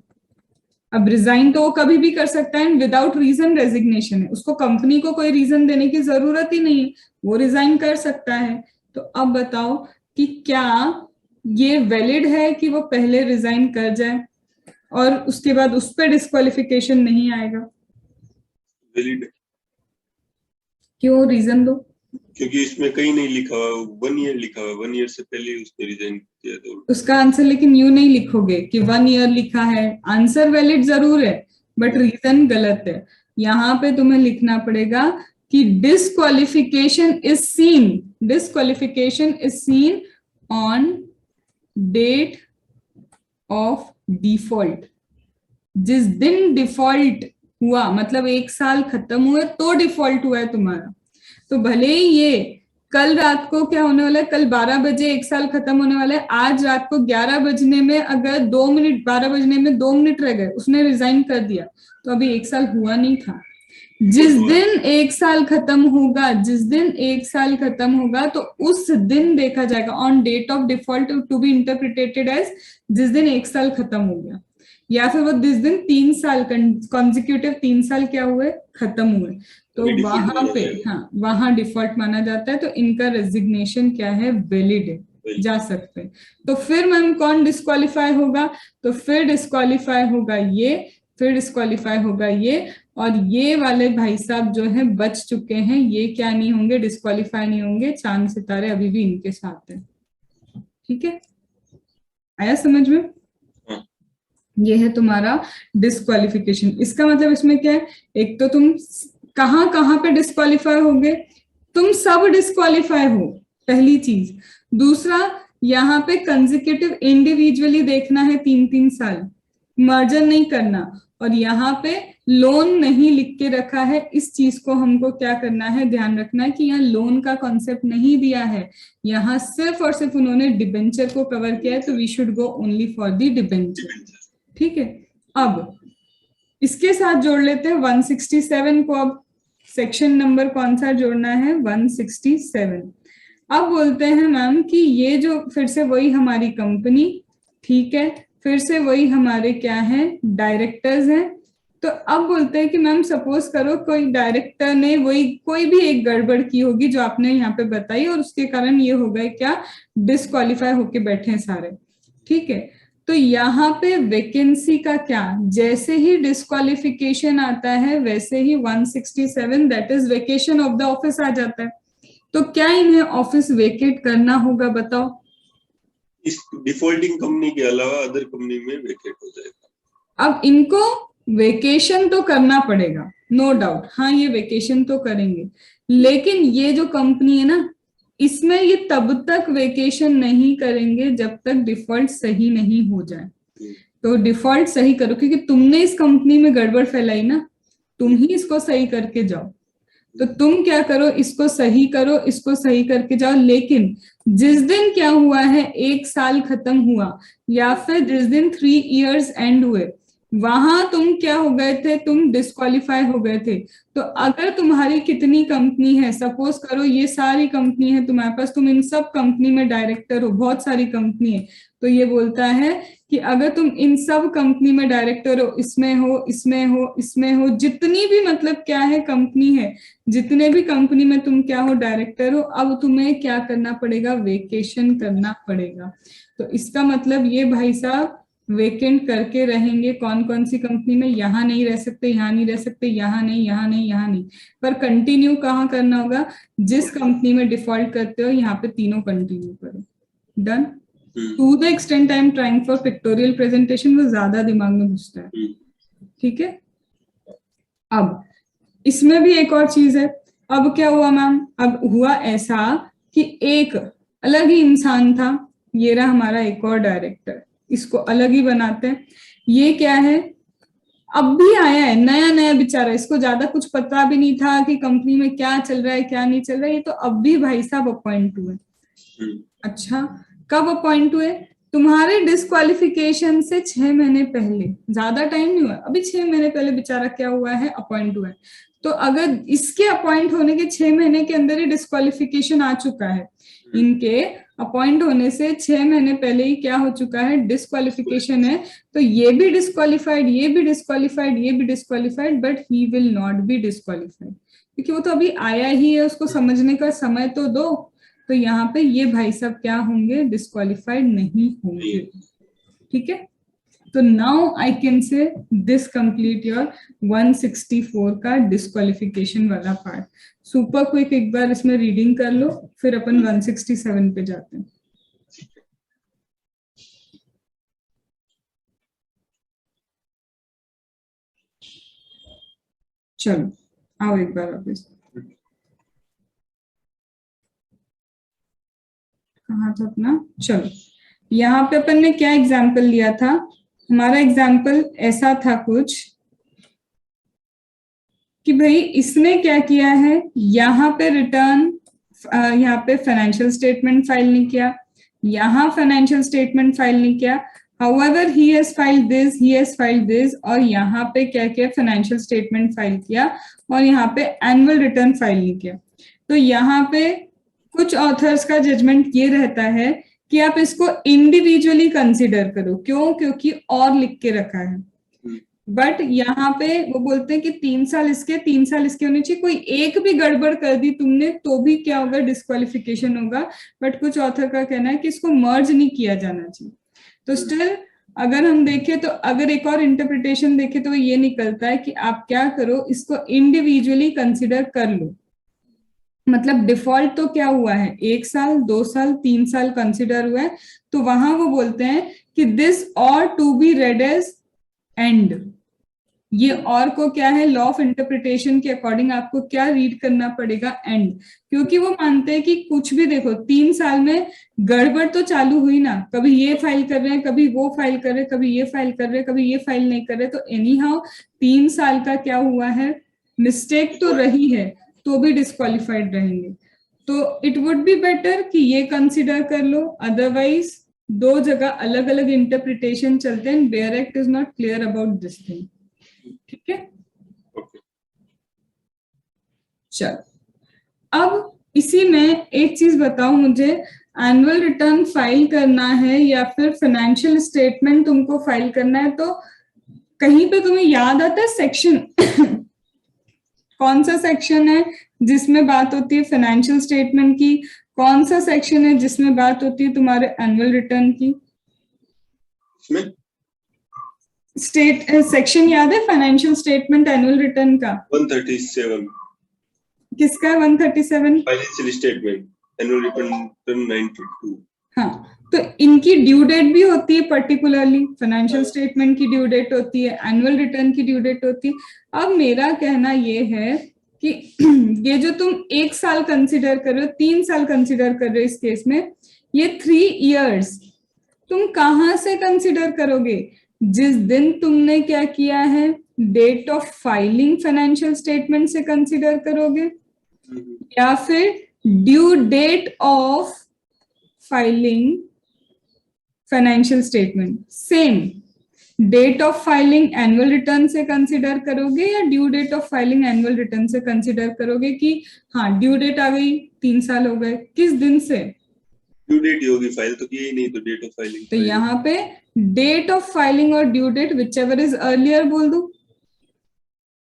अब रिजाइन तो वो कभी भी कर सकता है, विदाउट रीजन रेजिग्नेशन है, उसको कंपनी को कोई रीजन देने की जरूरत ही नहीं है, वो रिजाइन कर सकता है। तो अब बताओ कि क्या ये वैलिड है कि वो पहले रिजाइन कर जाए और उसके बाद उस पर डिस्क्वालिफिकेशन नहीं आएगा? वैलिड। क्यों? रीजन दो। क्योंकि इसमें कहीं नहीं लिखा हुआ 1 ईयर लिखा हुआ, 1 ईयर से पहले उसने रिजाइन किया। तो उसका आंसर लेकिन यूं नहीं लिखोगे कि 1 ईयर लिखा है, आंसर वैलिड जरूर है बट रीजन गलत है। यहाँ पे तुम्हें लिखना पड़ेगा कि disqualification is seen on date of default. जिस दिन डिफॉल्ट हुआ मतलब 1 साल खत्म हुए तो डिफॉल्ट हुआ है तुम्हारा। तो भले ही ये कल रात को क्या होने वाला है, कल 12 बजे 1 साल खत्म होने वाला है, आज रात को 11 बजने में अगर 2 मिनट 12 बजने में 2 मिनट रह गए, उसने रिजाइन कर दिया, तो अभी 1 साल हुआ नहीं था। जिस दिन 1 साल खत्म होगा, जिस दिन 1 साल खत्म होगा, तो उस दिन देखा जाएगा on date of default to be interpreted as जिस दिन 1 साल खत्म हो गया, या फिर वो जिस दिन 3 साल कॉन्जिक्यूटिव 3 साल क्या हुए, खत्म हुए, तो वहां पे हाँ वहां डिफॉल्ट माना जाता है। तो इनका रेजिग्नेशन क्या है, वैलिड है, जा सकते हैं। तो फिर मैम कौन डिस्क्वालीफाई होगा, तो फिर डिस्क्वालीफाई होगा ये, फिर डिस्क्वालीफाई होगा ये, और ये वाले भाई साहब जो हैं बच चुके हैं, ये क्या नहीं होंगे, डिस्क्वालीफाई नहीं होंगे, चांद सितारे अभी भी इनके साथ है। ठीक है, आया समझ में? ये है तुम्हारा डिस्क्वालिफिकेशन। इसका मतलब इसमें क्या है, एक तो तुम कहां कहां पे डिस्क्वालीफाई होगे, तुम सब डिस्क्वालीफाई हो, पहली चीज। दूसरा, यहाँ पे कंसेक्यूटिव इंडिविजुअली देखना है 3-3 साल, मर्जर नहीं करना। और यहाँ पे लोन नहीं लिख के रखा है, इस चीज को हमको क्या करना है, ध्यान रखना है कि यहाँ लोन का कॉन्सेप्ट नहीं दिया है, यहाँ सिर्फ और सिर्फ उन्होंने डिबेंचर को कवर किया है। तो we should go only for the debenture. ठीक है, अब इसके साथ जोड़ लेते हैं 167 को। अब सेक्शन नंबर कौन सा जोड़ना है, 167। अब बोलते हैं मैम कि ये जो फिर से वही हमारी कंपनी, ठीक है, फिर से वही हमारे क्या है, डायरेक्टर्स हैं। तो अब बोलते हैं कि मैम सपोज करो कोई डायरेक्टर ने वही कोई भी एक गड़बड़ की होगी जो आपने यहाँ पे बताई, और उसके कारण ये हो गए क्या, डिस्क्वालीफाई होके बैठे हैं सारे। ठीक है, तो यहाँ पे वैकेंसी का क्या, जैसे ही डिस्क्वालिफिकेशन आता है वैसे ही 167 that is vacation of the office आ जाता है। तो क्या इन्हें ऑफिस वेकेट करना होगा, बताओ? इस डिफॉल्टिंग कंपनी के अलावा अदर कंपनी में वेकेट हो जाएगा। अब इनको वेकेशन तो करना पड़ेगा, नो डाउट, हाँ ये वेकेशन तो करेंगे, लेकिन ये जो कंपनी है ना, इसमें ये तब तक वेकेशन नहीं करेंगे जब तक डिफॉल्ट सही नहीं हो जाए। तो डिफॉल्ट सही करो, क्योंकि तुमने इस कंपनी में गड़बड़ फैलाई ना, तुम ही इसको सही करके जाओ। तो तुम क्या करो, इसको सही करो, इसको सही करके जाओ। लेकिन जिस दिन क्या हुआ है, 1 साल खत्म हुआ, या फिर जिस दिन 3 इयर्स एंड हुए, वहां तुम क्या हो गए थे, तुम डिस्क्वालीफाई हो गए थे। तो अगर तुम्हारी कितनी कंपनी है, सपोज करो ये सारी कंपनी है तुम्हारे पास, तुम इन सब कंपनी में डायरेक्टर हो, बहुत सारी कंपनी है, तो ये बोलता है कि अगर तुम इन सब कंपनी में डायरेक्टर हो, इसमें हो, इसमें हो, इसमें हो, जितनी भी मतलब क्या है कंपनी है, जितने भी कंपनी में तुम क्या हो, डायरेक्टर हो, अब तुम्हें क्या करना पड़ेगा, वेकेशन करना पड़ेगा। तो इसका मतलब ये भाई साहब वेकेंट करके रहेंगे। कौन कौन सी कंपनी में, यहाँ नहीं रह सकते, यहाँ नहीं रह सकते, यहाँ नहीं, यहाँ नहीं, यहाँ नहीं, पर कंटिन्यू कहाँ करना होगा, जिस कंपनी में डिफॉल्ट करते हो यहाँ पे तीनों कंटिन्यू करो। Done. To the extent I am trying for pictorial presentation, वो ज्यादा दिमाग में घुसता है। ठीक है, अब इसमें भी एक और चीज है। अब क्या हुआ मैम, अब हुआ ऐसा कि एक अलग ही इंसान था, ये रहा हमारा एक और डायरेक्टर, इसको अलग ही बनाते हैं। ये क्या है, अब भी आया है नया नया बेचारा, इसको ज्यादा कुछ पता भी नहीं था कि कंपनी में क्या चल रहा है क्या नहीं चल रहा है, ये तो अब भी भाई साहब अपॉइंट हुए। अच्छा, कब अपॉइंट हुए, तुम्हारे डिस्क्वालिफिकेशन से 6 महीने पहले, ज्यादा टाइम नहीं हुआ, अभी 6 महीने पहले बेचारा क्या हुआ है, अपॉइंट हुआ है। तो अगर इसके अपॉइंट होने के 6 महीने के अंदर ही डिस्क्वालिफिकेशन आ चुका है, इनके अपॉइंट होने से 6 महीने पहले ही क्या हो चुका है, डिस्क्वालिफिकेशन है, तो ये भी डिस्क्वालिफाइड, ये भी डिस्क्वालिफाइड, ये भी disqualified, but he will not be disqualified, क्योंकि वो तो अभी आया ही है, उसको समझने का समय तो दो। तो यहाँ पे ये भाई साहब क्या होंगे, डिस्क्वालिफाइड नहीं होंगे। ठीक है, तो now I can say this complete your 164 का डिस्क्वालिफिकेशन वाला पार्ट। सुपर क्विक एक बार इसमें रीडिंग कर लो, फिर अपन 167 पे जाते हैं। चलो आओ एक बार वापस, कहाँ था अपना, चलो यहाँ पे अपन ने क्या एग्जाम्पल लिया था, हमारा एग्जाम्पल ऐसा था कुछ कि भाई इसने क्या किया है, यहाँ पे रिटर्न, यहाँ पे फाइनेंशियल स्टेटमेंट फाइल नहीं किया, यहाँ फाइनेंशियल स्टेटमेंट फाइल नहीं किया, however he has filed this, he has filed this, और यहाँ पे क्या किया, फाइनेंशियल स्टेटमेंट फाइल किया और यहाँ पे एनुअल रिटर्न फाइल नहीं किया। तो यहाँ पे कुछ ऑथर्स का जजमेंट ये रहता है कि आप इसको इंडिविजुअली कंसिडर करो, क्यों, क्योंकि और लिख के रखा है, बट यहाँ पे वो बोलते हैं कि 3 साल इसके 3 साल इसके होने चाहिए, कोई एक भी गड़बड़ कर दी तुमने तो भी क्या होगा, डिस्क्वालिफिकेशन होगा। बट कुछ ऑथर का कहना है कि इसको मर्ज नहीं किया जाना चाहिए। तो स्टिल अगर हम देखें तो अगर एक और इंटरप्रिटेशन देखें तो ये निकलता है कि आप क्या करो, इसको इंडिविजुअली कंसिडर कर लो। मतलब डिफॉल्ट तो क्या हुआ है, 1 साल 2 साल 3 साल कंसिडर हुआ है, तो वहां वो बोलते हैं कि दिस और to be read as and. ये और को क्या है, लॉ ऑफ इंटरप्रिटेशन के अकॉर्डिंग आपको क्या रीड करना पड़ेगा, एंड, क्योंकि वो मानते हैं कि कुछ भी देखो 3 साल में गड़बड़ तो चालू हुई ना, कभी ये फाइल कर रहे हैं, कभी वो फाइल कर रहे हैं, कभी ये फाइल कर रहे हैं, कभी ये फाइल नहीं कर रहे, तो एनी हाउ 3 साल का क्या हुआ है, मिस्टेक तो रही है, तो भी डिस्क्वालिफाइड रहेंगे। तो इट वुड बी बेटर कि ये कंसिडर कर लो, अदरवाइज 2 जगह अलग अलग इंटरप्रिटेशन चलते हैं, bare act is not clear about this thing. ठीक है, चलो अब इसी में एक चीज बताओ मुझे, एनुअल रिटर्न फाइल करना है या फिर फाइनेंशियल स्टेटमेंट तुमको फाइल करना है, तो कहीं पे तुम्हें याद आता है सेक्शन कौन सा सेक्शन है जिसमें बात होती है फाइनेंशियल स्टेटमेंट की, कौन सा सेक्शन है जिसमें बात होती है तुम्हारे एनुअल रिटर्न की? स्टेट सेक्शन याद है फाइनेंशियल स्टेटमेंट एनुअल रिटर्न का? 137। किसका 137? Financial statement annual return 92। हाँ, तो इनकी ड्यू डेट भी होती है पर्टिकुलरली, फाइनेंशियल स्टेटमेंट की ड्यू डेट होती है, एनुअल रिटर्न की ड्यू डेट होती है। अब मेरा कहना ये है कि ये जो तुम 1 साल कंसिडर कर रहे हो, 3 साल कंसिडर कर रहे हो इस केस में, ये 3 इयर्स तुम कहां से कंसिडर करोगे? जिस दिन तुमने क्या किया है, date of filing financial statement से कंसिडर करोगे, या फिर due date of filing financial statement? Same date of filing annual return से कंसिडर करोगे या due date of filing annual return से कंसिडर करोगे कि हाँ ड्यू डेट आ गई, 3 साल हो गए, किस दिन से? ड्यू डेट ही होगी, फाइल तो की ही नहीं, तो डेट ऑफ फाइलिंग। तो यहाँ पे डेट ऑफ फाइलिंग और due date whichever is earlier बोल दो,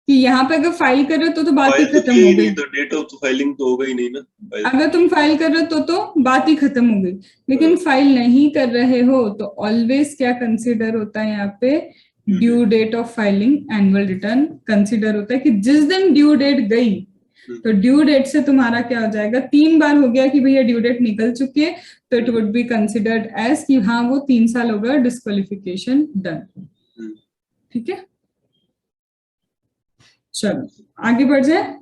कि यहाँ पे अगर फाइल कर रहे हो तो बात ही खत्म हो गई, तो डेट ऑफ फाइलिंग तो होगा ही नहीं ना। अगर तुम फाइल कर रहे हो तो बात ही खत्म हो गई। लेकिन फाइल नहीं कर रहे हो तो ऑलवेज क्या कंसिडर होता है यहाँ पे, due date of filing annual return consider होता है, कि जिस दिन ड्यू डेट गई तो ड्यू डेट से तुम्हारा क्या हो जाएगा, 3 बार हो गया कि भैया ड्यू डेट निकल चुकी है, तो it would be considered as कि हाँ वो 3 साल हो गया, डिस्क्वालिफिकेशन डन। ठीक है, चलो आगे बढ़ जाए।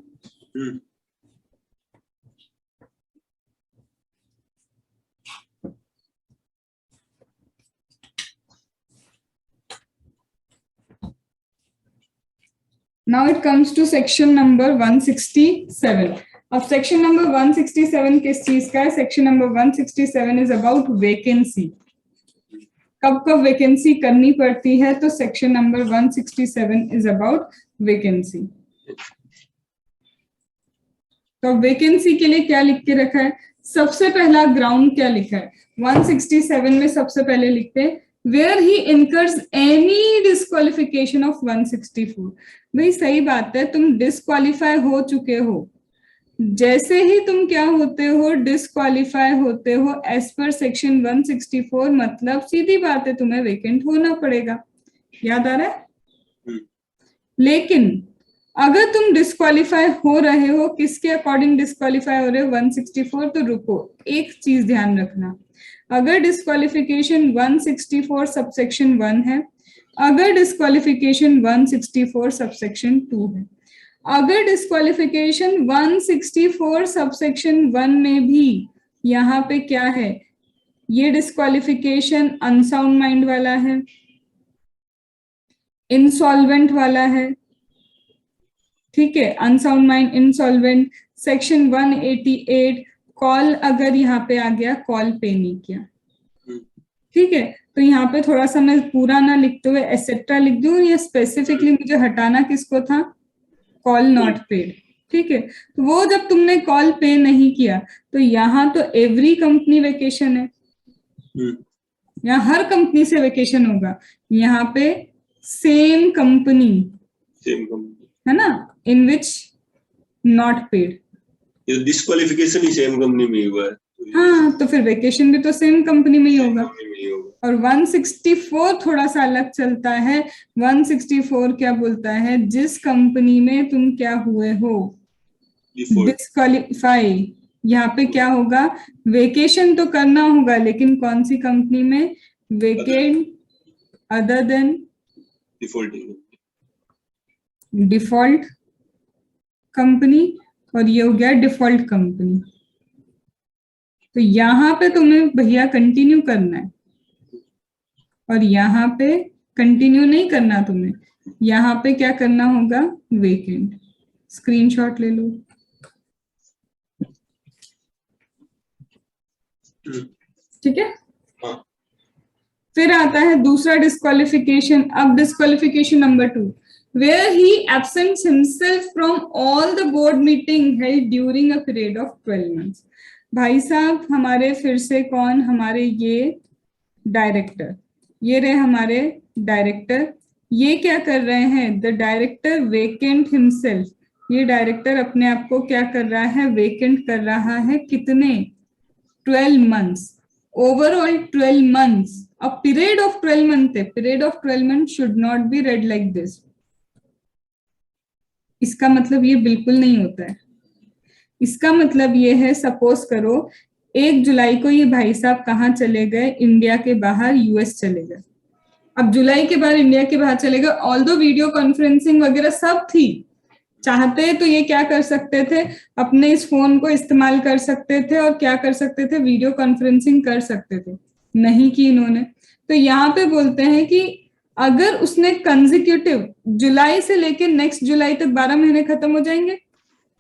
Now it comes to section number 167. अब section number 167 किस चीज का है? Section number 167 is about vacancy. कब कब वैकेंसी करनी पड़ती है? तो section number 167 is about vacancy. तो वैकेंसी के लिए क्या लिख के रखा है? सबसे पहला ग्राउंड क्या लिखा है 167 में? सबसे पहले लिखते हैं where he incurs any disqualification of 164. भाई सही बात है, तुम डिस्क्वालीफाई हो चुके हो, जैसे ही तुम क्या होते हो, डिस्क्वालीफाई होते हो एज पर सेक्शन 164, मतलब सीधी बात है तुम्हें वेकेंट होना पड़ेगा। याद आ रहा है? लेकिन अगर तुम डिस्क्वालीफाई हो रहे हो, किसके अकॉर्डिंग डिस्क्वालीफाई हो रहे हो? 164। तो रुको, एक चीज ध्यान रखना, अगर डिस्क्वालिफिकेशन 164 सबसेक्शन 1 है, अगर डिस्क्वालिफिकेशन 164 सबसेक्शन 2 है, अगर डिस्क्वालिफिकेशन 164 सबसेक्शन 1 में भी यहाँ पे क्या है, ये डिस्क्वालिफिकेशन अनसाउंड माइंड वाला है, इंसॉल्वेंट वाला है, ठीक है, unsound mind, insolvent. Section 188 call अगर यहाँ पे आ गया, कॉल पे नहीं किया, ठीक है, तो यहाँ पे थोड़ा सा मैं पूरा ना लिखते हुए एसेट्रा लिख दूं, ये स्पेसिफिकली मुझे हटाना किसको था, कॉल नॉट पेड, ठीक है। तो वो जब तुमने कॉल पे नहीं किया तो यहाँ तो एवरी कंपनी वेकेशन है, यहाँ हर कंपनी से वेकेशन होगा, यहाँ पे सेम कंपनी है ना, in which not paid, disqualification ही सेम कंपनी में हुआ है, हाँ, तो फिर वेकेशन भी तो सेम कंपनी में ही होगा। और 164 थोड़ा सा अलग चलता है। 164 क्या बोलता है, जिस कंपनी में तुम क्या हुए हो, डिस्क्वालीफाई, यहाँ पे क्या होगा, वेकेशन तो करना होगा लेकिन कौन सी कंपनी में, weekend other than default company, और ये हो गया डिफॉल्ट कंपनी। तो यहाँ पे तुम्हें भैया कंटिन्यू करना है, और यहाँ पे कंटिन्यू नहीं करना तुम्हें, यहाँ पे क्या करना होगा, वेकेंट। स्क्रीनशॉट ले लो, ठीक है। फिर आता है दूसरा डिस्क्वालिफिकेशन। अब disqualification number 2, where he absents himself from all the board meeting held during a period of 12 months. भाई साहब हमारे फिर से कौन, हमारे ये डायरेक्टर, ये रहे हमारे डायरेक्टर, ये क्या कर रहे हैं, द डायरेक्टर वेकेंट हिमसेल्फ, ये डायरेक्टर अपने आप को क्या कर रहा है, वेकेंट कर रहा है, कितने, 12 मंथ्स, ओवरऑल 12 मंथ्स। अब पीरियड ऑफ 12 मंथ है, period of 12 month should not be red like this, इसका मतलब ये बिल्कुल नहीं होता है। इसका मतलब ये है, सपोज करो 1 जुलाई को ये भाई साहब कहाँ चले गए, इंडिया के बाहर, यूएस चले गए। अब जुलाई के बाद इंडिया के बाहर चले गए, ऑल्दो वीडियो कॉन्फ्रेंसिंग वगैरह सब थी, चाहते तो ये क्या कर सकते थे, अपने इस फोन को इस्तेमाल कर सकते थे और क्या कर सकते थे, वीडियो कॉन्फ्रेंसिंग कर सकते थे, नहीं की इन्होंने। तो यहाँ पे बोलते हैं कि अगर उसने कंसेक्यूटिव जुलाई से लेके नेक्स्ट जुलाई तक 12 महीने खत्म हो जाएंगे,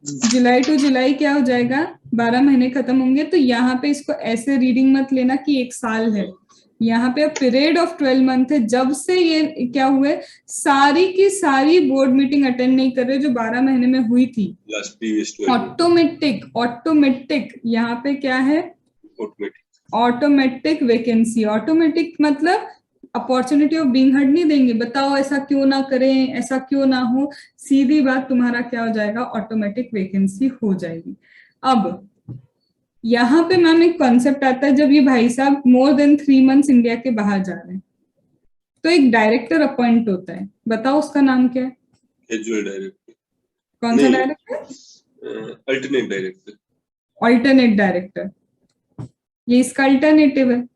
जुलाई टू जुलाई क्या हो जाएगा, 12 महीने खत्म होंगे। तो यहाँ पे इसको ऐसे रीडिंग मत लेना कि 1 साल है, यहाँ पे पीरियड ऑफ 12 मंथ है, जब से ये क्या हुए, सारी की सारी बोर्ड मीटिंग अटेंड नहीं कर रहे जो 12 महीने में हुई थी, ऑटोमेटिक यहाँ पे क्या है, ऑटोमेटिक वैकेंसी। ऑटोमेटिक मतलब अपॉर्चुनिटी ऑफ बीइंग हर्ड नहीं देंगे, बताओ ऐसा क्यों ना करें, ऐसा क्यों ना हो, सीधी बात तुम्हारा क्या हो जाएगा, ऑटोमेटिक वैकेंसी हो जाएगी। अब यहाँ पे मैम एक कॉन्सेप्ट आता है, जब ये भाई साहब मोर देन 3 मंथ्स इंडिया के बाहर जा रहे हैं तो एक डायरेक्टर अपॉइंट होता है, बताओ उसका नाम क्या है, एजुअल डायरेक्टर। कौन सा director, alternate director, alternate director, ये इसका अल्टरनेटिव है।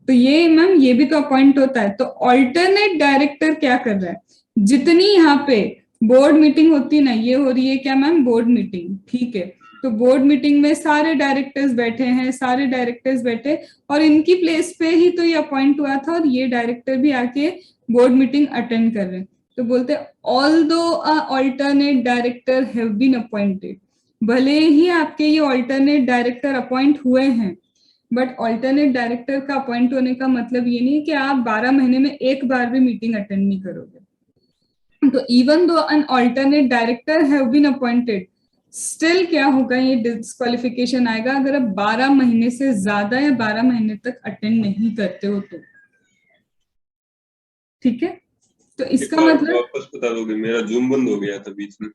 तो ये मैम ये भी तो अपॉइंट होता है। तो ऑल्टरनेट डायरेक्टर क्या कर रहा है, जितनी यहाँ पे बोर्ड मीटिंग होती ना, ये हो रही है क्या मैम, बोर्ड मीटिंग, ठीक है। तो बोर्ड मीटिंग में सारे डायरेक्टर्स बैठे हैं, सारे डायरेक्टर्स बैठे, और इनकी प्लेस पे ही तो ये अपॉइंट हुआ था, और ये डायरेक्टर भी आके बोर्ड मीटिंग अटेंड कर रहे हैं। तो बोलते although alternate director have been appointed, भले ही आपके ये ऑल्टरनेट डायरेक्टर अपॉइंट हुए हैं, बट ऑल्टरनेट डायरेक्टर का अपॉइंट होने का मतलब ये नहीं है कि आप 12 महीने में एक बार भी मीटिंग अटेंड नहीं करोगे। तो even though an alternate director have been appointed, still क्या होगा, ये डिस्क्वालिफिकेशन आएगा अगर आप 12 महीने से ज्यादा या 12 महीने तक अटेंड नहीं करते हो तो, ठीक है। तो इसका मतलब वापस बता दोगे, मेरा जूम बंद हो गया था बीच में।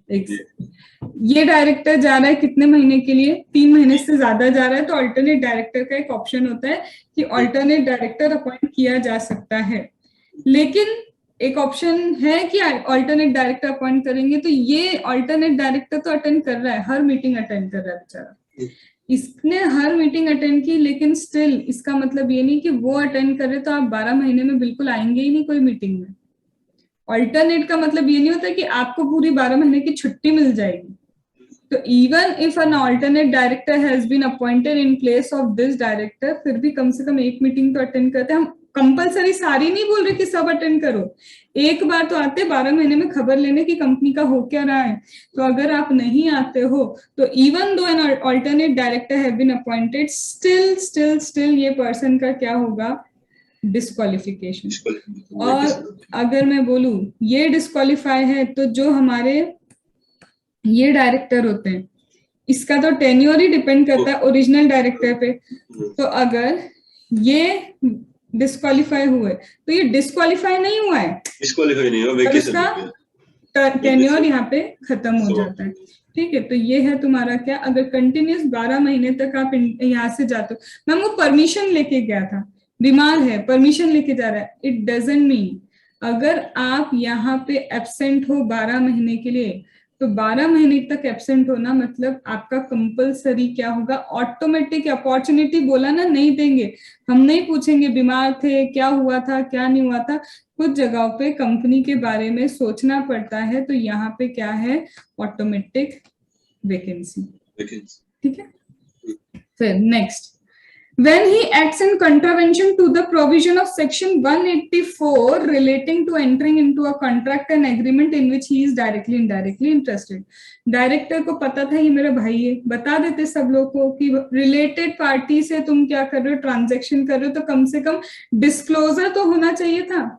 ये डायरेक्टर जा रहा है कितने महीने के लिए, 3 महीने से ज्यादा जा रहा है, तो अल्टरनेट डायरेक्टर का एक ऑप्शन होता है कि अल्टरनेट डायरेक्टर अपॉइंट किया जा सकता है। लेकिन एक ऑप्शन है कि अल्टरनेट डायरेक्टर अपॉइंट करेंगे, तो ये अल्टरनेट डायरेक्टर तो अटेंड कर रहा है, हर मीटिंग अटेंड कर रहा है बेचारा, इसने हर मीटिंग अटेंड की, लेकिन स्टिल इसका मतलब ये नहीं कि वो अटेंड कर रहे तो आप 12 महीने में बिल्कुल आएंगे ही नहीं कोई मीटिंग में। अल्टरनेट का मतलब ये नहीं होता कि आपको पूरी 12 महीने की छुट्टी मिल जाएगी, तो even if an alternate director has been appointed in place of this director, फिर भी कम से कम एक मीटिंग तो अटेंड करते हैं हम। कंपलसरी सारी नहीं बोल रहे कि सब अटेंड करो, एक बार तो आते 12 महीने में खबर लेने की कंपनी का हो क्या रहा है। तो अगर आप नहीं आते हो तो even though an alternate director have been appointed, still ये पर्सन का क्या होगा, डिस्क्वालिफिकेशन। और अगर मैं बोलूं ये डिस्क्वालीफाई है, तो जो हमारे ये डायरेक्टर होते हैं इसका तो टेन्योर ही डिपेंड करता है ओरिजिनल डायरेक्टर पे। तो अगर ये डिस्क्वालीफाई हुए तो ये डिस्क्वालीफाई नहीं हुआ है, डिस्क्वालीफाई नहीं हुआ, और वेकेशन इसका टेन्योर यहाँ पे खत्म हो जाता है। ठीक है, तो ये है तुम्हारा क्या, अगर कंटिन्यूस 12 महीने तक आप यहाँ से जाते हो। मैम वो परमिशन लेके गया था, बीमार है, परमिशन लेके जा रहा है, इट डजंट मीन अगर आप यहाँ पे एब्सेंट हो 12 महीने के लिए, तो 12 महीने तक एब्सेंट होना मतलब आपका कंपलसरी क्या होगा, ऑटोमेटिक अपॉर्चुनिटी बोला ना नहीं देंगे। हम नहीं पूछेंगे बीमार थे, क्या हुआ था, क्या नहीं हुआ था। कुछ जगहों पे कंपनी के बारे में सोचना पड़ता है, तो यहाँ पे क्या है, ऑटोमेटिक वैकेंसी। ठीक है, फिर next, when he acts in contravention to the provision of section 184 relating to entering into a contract and agreement in which he is directly indirectly interested। Director को पता था ये मेरा भाई है, बता देते सब लोग को कि रिलेटेड पार्टी से तुम क्या कर रहे हो, ट्रांजैक्शन कर रहे हो, तो कम से कम डिस्क्लोजर तो होना चाहिए था।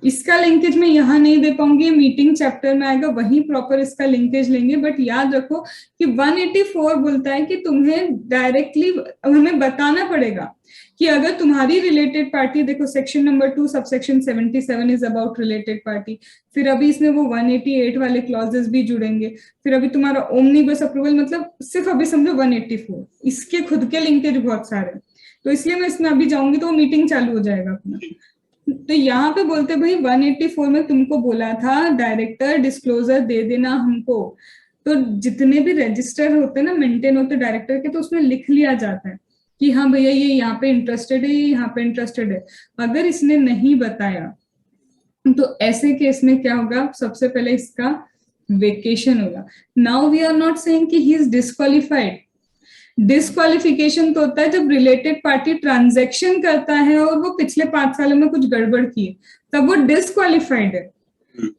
इसका लिंकेज मैं यहाँ नहीं दे पाऊंगी, मीटिंग चैप्टर में आएगा वहीं प्रॉपर इसका लिंकेज लेंगे। बट याद रखो कि 184 बोलता है कि तुम्हें डायरेक्टली हमें बताना पड़ेगा कि अगर तुम्हारी रिलेटेड पार्टी, देखो section number 2 subsection 77 is about related party, फिर अभी इसमें वो 188 वाले क्लॉजेस भी जुड़ेंगे, फिर अभी तुम्हारा ओमनीबस अप्रूवल, मतलब सिर्फ अभी समझो 184, इसके खुद के लिंकेज बहुत सारे, तो इसलिए मैं इसमें अभी जाऊंगी तो वो मीटिंग चालू हो जाएगा अपना। तो यहाँ पे बोलते भाई 184 में तुमको बोला था डायरेक्टर डिस्क्लोजर दे देना हमको, तो जितने भी रजिस्टर होते हैं ना, मेंटेन होते डायरेक्टर के, तो उसमें लिख लिया जाता है कि हाँ भैया ये यहाँ पे इंटरेस्टेड है, ये यहाँ पे इंटरेस्टेड है। अगर इसने नहीं बताया तो ऐसे केस में क्या होगा, सबसे पहले इसका वेकेशन होगा। Now we are not saying कि ही इज डिस्क्वालिफाइड, डिस्क्वालिफिकेशन तो होता है जब रिलेटेड पार्टी ट्रांजैक्शन करता है और वो पिछले 5 सालों में कुछ गड़बड़ की है, तब वो डिस्क्वालिफाइड है।